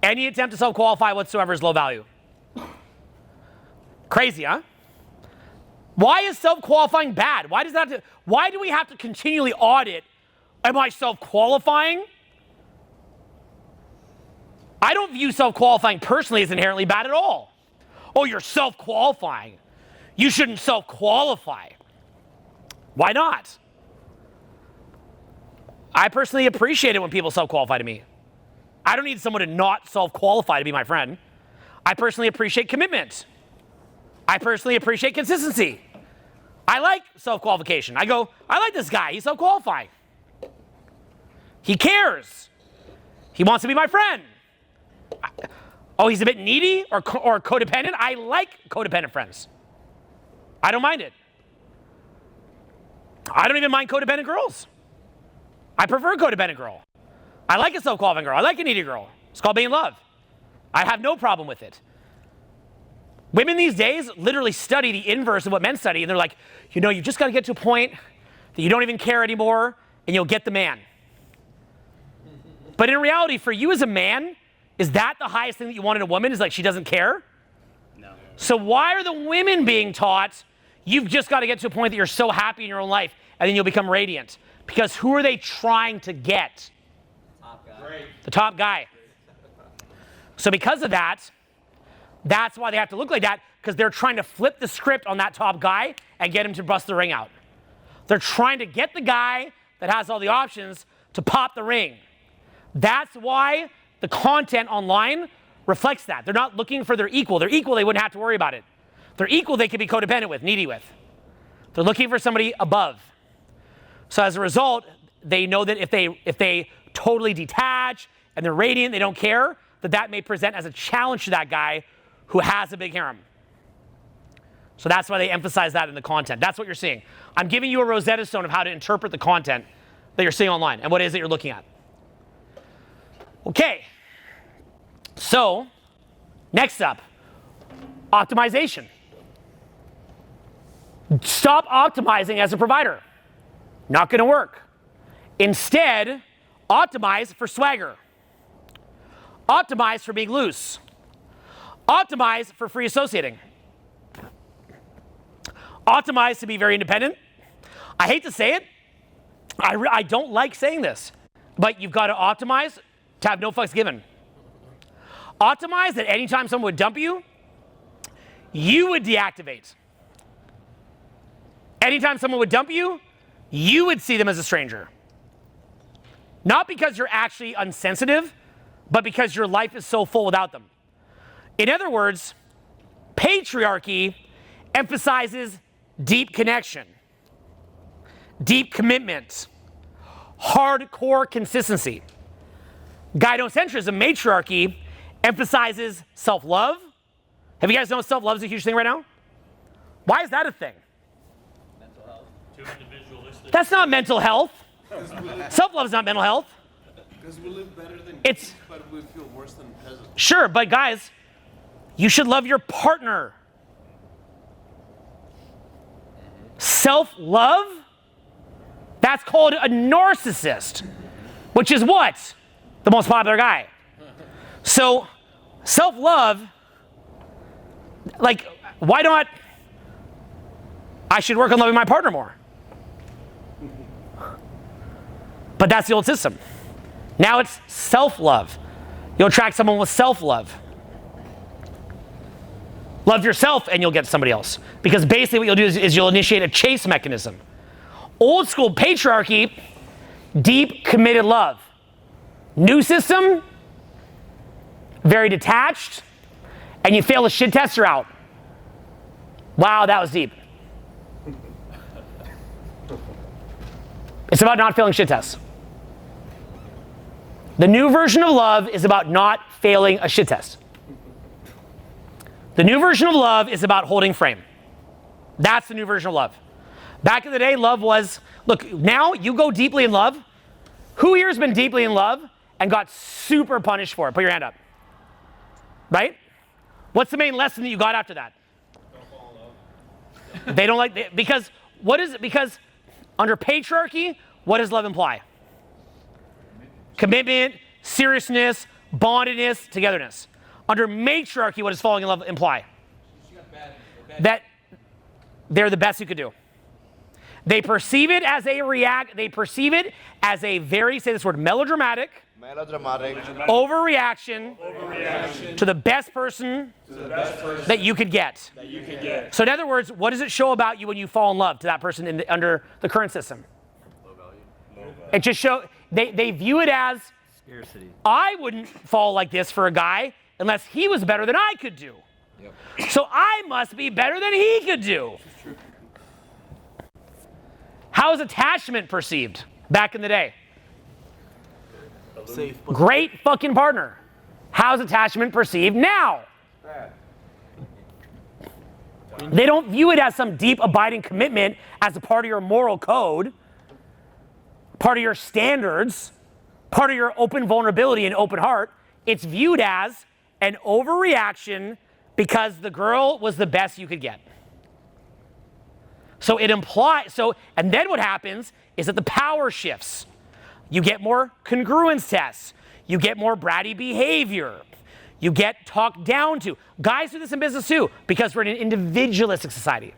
Any attempt to self-qualify whatsoever is low value. Crazy, huh? Why is self-qualifying bad? Why do we have to continually audit? Am I self-qualifying? I don't view self-qualifying personally as inherently bad at all. Oh, you're self-qualifying. You shouldn't self-qualify. Why not? I personally appreciate it when people self-qualify to me. I don't need someone to not self-qualify to be my friend. I personally appreciate commitment. I personally appreciate consistency. I like self-qualification. I go, I like this guy. He's self-qualifying. He cares. He wants to be my friend. Oh, he's a bit needy or codependent? I like codependent friends. I don't mind it. I don't even mind codependent girls. I prefer a codependent girl. I like a self-qualifying girl. I like a needy girl. It's called being in love. I have no problem with it. Women these days literally study the inverse of what men study, and they're like, you know, you just got to get to a point that you don't even care anymore, and you'll get the man. But in reality, for you as a man, is that the highest thing that you want in a woman? Is like she doesn't care? No. So why are the women being taught you've just got to get to a point that you're so happy in your own life and then you'll become radiant? Because who are they trying to get? Top guy. The top guy. So because of that, that's why they have to look like that, because they're trying to flip the script on that top guy and get him to bust the ring out. They're trying to get the guy that has all the options to pop the ring. That's why the content online reflects that. They're not looking for their equal. Their equal, they wouldn't have to worry about it. Their equal, they could be codependent with, needy with. They're looking for somebody above. So as a result, they know that if they totally detach and they're radiant, they don't care, that may present as a challenge to that guy who has a big harem. So that's why they emphasize that in the content. That's what you're seeing. I'm giving you a Rosetta Stone of how to interpret the content that you're seeing online and what it is that you're looking at. Okay. So, next up, optimization. Stop optimizing as a provider. Not going to work. Instead, optimize for swagger. Optimize for being loose. Optimize for free associating. Optimize to be very independent. I hate to say it. I don't like saying this, but you've got to optimize to have no fucks given. Optimize that anytime someone would dump you, you would deactivate. Anytime someone would dump you, you would see them as a stranger. Not because you're actually unsensitive, but because your life is so full without them. In other words, patriarchy emphasizes deep connection, deep commitment, hardcore consistency. Gyocentrism, matriarchy, emphasizes self-love. Have you guys known self-love is a huge thing right now? Why is that a thing? Too individualistic. That's not mental health. Self-love is not mental health. Because we live better than It's- kings, but we feel worse than peasants. Sure, but guys, you should love your partner. Self-love? That's called a narcissist, which is what? The most popular guy. So, self-love, like, why not? I should work on loving my partner more. But that's the old system. Now it's self-love. You'll attract someone with self-love. Love yourself and you'll get somebody else. Because basically what you'll do is you'll initiate a chase mechanism. Old school patriarchy, deep committed love. New system, very detached, and you fail a shit test, you're out. Wow, that was deep. It's about not failing shit tests. The new version of love is about not failing a shit test. The new version of love is about holding frame. That's the new version of love. Back in the day, love was, look, now you go deeply in love. Who here has been deeply in love and got super punished for it? Put your hand up. Right? What's the main lesson that you got after that? Don't fall in love. They don't like, because what is it? Because under patriarchy, what does love imply? Commitment, seriousness, bondedness, togetherness. Under matriarchy, what does falling in love imply? That they're the best you could do. They perceive it as they perceive it as a very, say this word, melodramatic overreaction to the best person that you could get. So in other words, what does it show about you when you fall in love to that person under the current system? It just shows, they view it as, Scarcity. I wouldn't fall like this for a guy unless he was better than I could do. Yep. So I must be better than he could do. How is attachment perceived back in the day? Safe. Great fucking partner. How's attachment perceived now? They don't view it as some deep abiding commitment as a part of your moral code, part of your standards, part of your open vulnerability and open heart. It's viewed as an overreaction because the girl was the best you could get. So it implies, and then what happens is that the power shifts. You get more congruence tests. You get more bratty behavior. You get talked down to. Guys do this in business too, because we're in an individualistic society.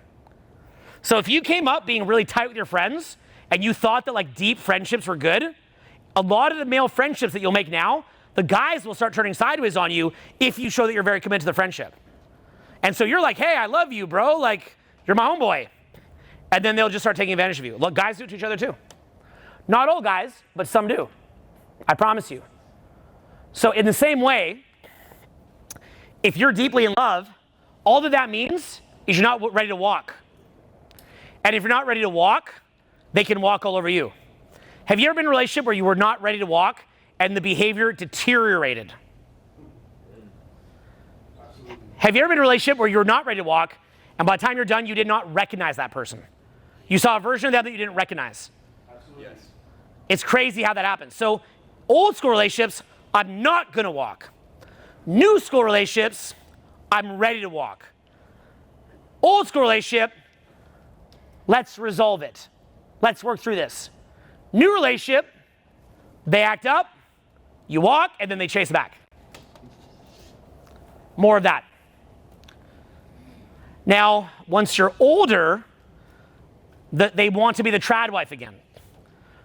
So if you came up being really tight with your friends and you thought that like deep friendships were good, a lot of the male friendships that you'll make now, the guys will start turning sideways on you if you show that you're very committed to the friendship. And so you're like, hey, I love you, bro. Like, you're my homeboy. And then they'll just start taking advantage of you. Look, guys do it to each other too. Not all guys, but some do. I promise you. So in the same way, if you're deeply in love, all that means is you're not ready to walk. And if you're not ready to walk, they can walk all over you. Have you ever been in a relationship where you were not ready to walk and the behavior deteriorated? Absolutely. Have you ever been in a relationship where you were not ready to walk and by the time you're done, you did not recognize that person? You saw a version of them that you didn't recognize. Absolutely. Yes. It's crazy how that happens. So old school relationships, I'm not gonna walk. New school relationships, I'm ready to walk. Old school relationship, let's resolve it. Let's work through this. New relationship, they act up, you walk, and then they chase back. More of that. Now, once you're older, they want to be the trad wife again.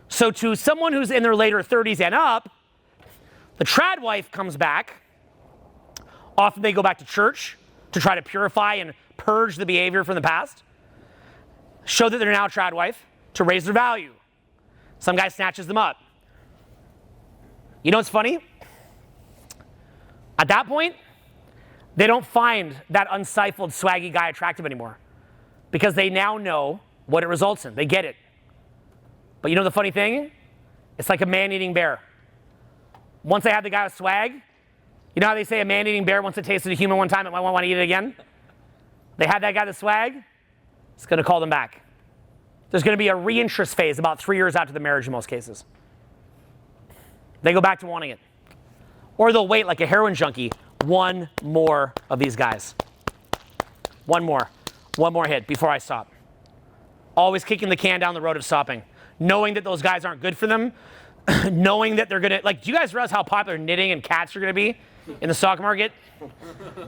So to someone who's in their later 30s and up, the trad wife comes back. Often they go back to church to try to purify and purge the behavior from the past. Show that they're now a trad wife to raise their value. Some guy snatches them up. You know what's funny? At that point, they don't find that unstifled, swaggy guy attractive anymore. because they now know what it results in. They get it. But you know the funny thing? It's like a man-eating bear. Once they have the guy with swag, you know how they say a man-eating bear, once it tasted a human one time, it might want to eat it again? They had that guy with swag, it's going to call them back. There's going to be a reinterest phase about 3 years after the marriage in most cases. They go back to wanting it. Or they'll wait like a heroin junkie, one more of these guys. One more hit before I stop. Always kicking the can down the road of stopping. Knowing that those guys aren't good for them. Knowing that they're going to, like, do you guys realize how popular knitting and cats are going to be in the stock market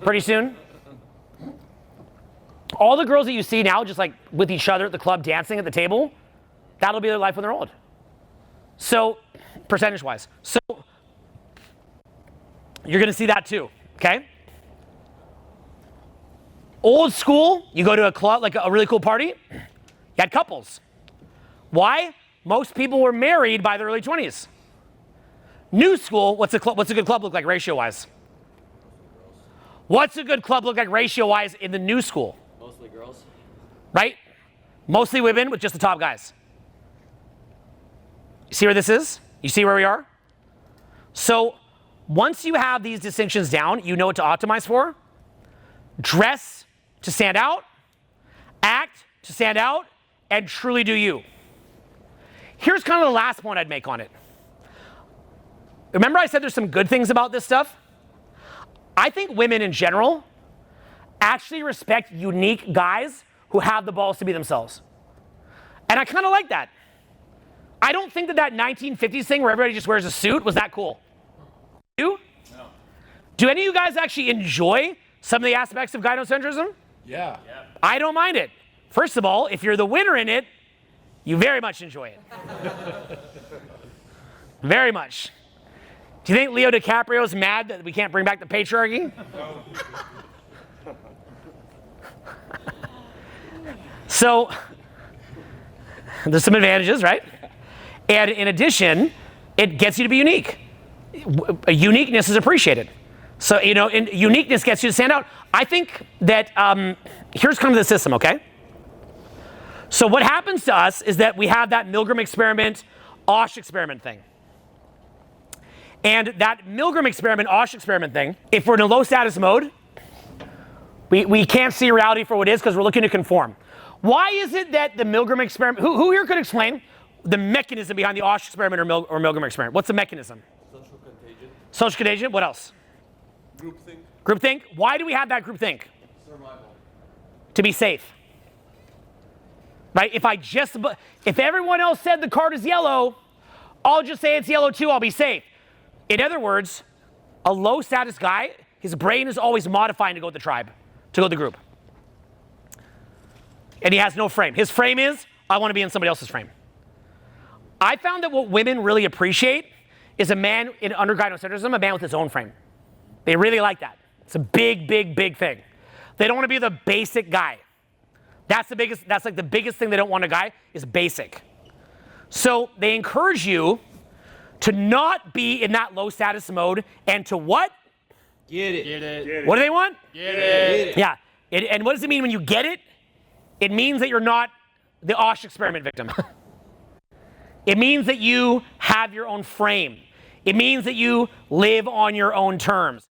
pretty soon? All the girls that you see now just like with each other at the club dancing at the table, that'll be their life when they're old. So, percentage-wise. So, you're going to see that too, okay? Old school, you go to a club, like a really cool party, you had couples. Why? Most people were married by the early 20s. New school, what's a good club look like ratio-wise? What's a good club look like ratio-wise in the new school? Mostly girls. Right? Mostly women with just the top guys. You see where this is? You see where we are? So once you have these distinctions down, you know what to optimize for. Dress to stand out, act to stand out, and truly do you. Here's kind of the last point I'd make on it. Remember I said there's some good things about this stuff? I think women in general actually respect unique guys who have the balls to be themselves. And I kind of like that. I don't think that 1950s thing where everybody just wears a suit was that cool. You? No. Do any of you guys actually enjoy some of the aspects of gyocentrism? Yeah. I don't mind it. First of all, if you're the winner in it, you very much enjoy it. Very much. Do you think Leo DiCaprio's mad that we can't bring back the patriarchy? No. So, there's some advantages, right? And in addition, it gets you to be unique. Uniqueness is appreciated. So, you know, uniqueness gets you to stand out. I think that here's kind of the system, okay? So what happens to us is that we have that Milgram experiment, Osh experiment thing. And that Milgram experiment, Osh experiment thing, if we're in a low status mode, we can't see reality for what it is because we're looking to conform. Why is it that the Milgram experiment, who here could explain the mechanism behind the Osh experiment or Milgram experiment? What's the mechanism? Social contagion. Social contagion, what else? Groupthink. Groupthink, why do we have that groupthink? Survival. To be safe. Right, if everyone else said the card is yellow, I'll just say it's yellow too, I'll be safe. In other words, a low status guy, his brain is always modifying to go with the tribe, to go with the group. And he has no frame. His frame is, I want to be in somebody else's frame. I found that what women really appreciate is a man under gyocentrism, a man with his own frame. They really like that. It's a big, big, big thing. They don't want to be the basic guy. That's like the biggest thing they don't want a guy is basic. So they encourage you to not be in that low status mode and to what? Get it. What do they want? Get it. Yeah. And what does it mean when you get it? It means that you're not the Osh experiment victim. It means that you have your own frame. It means that you live on your own terms.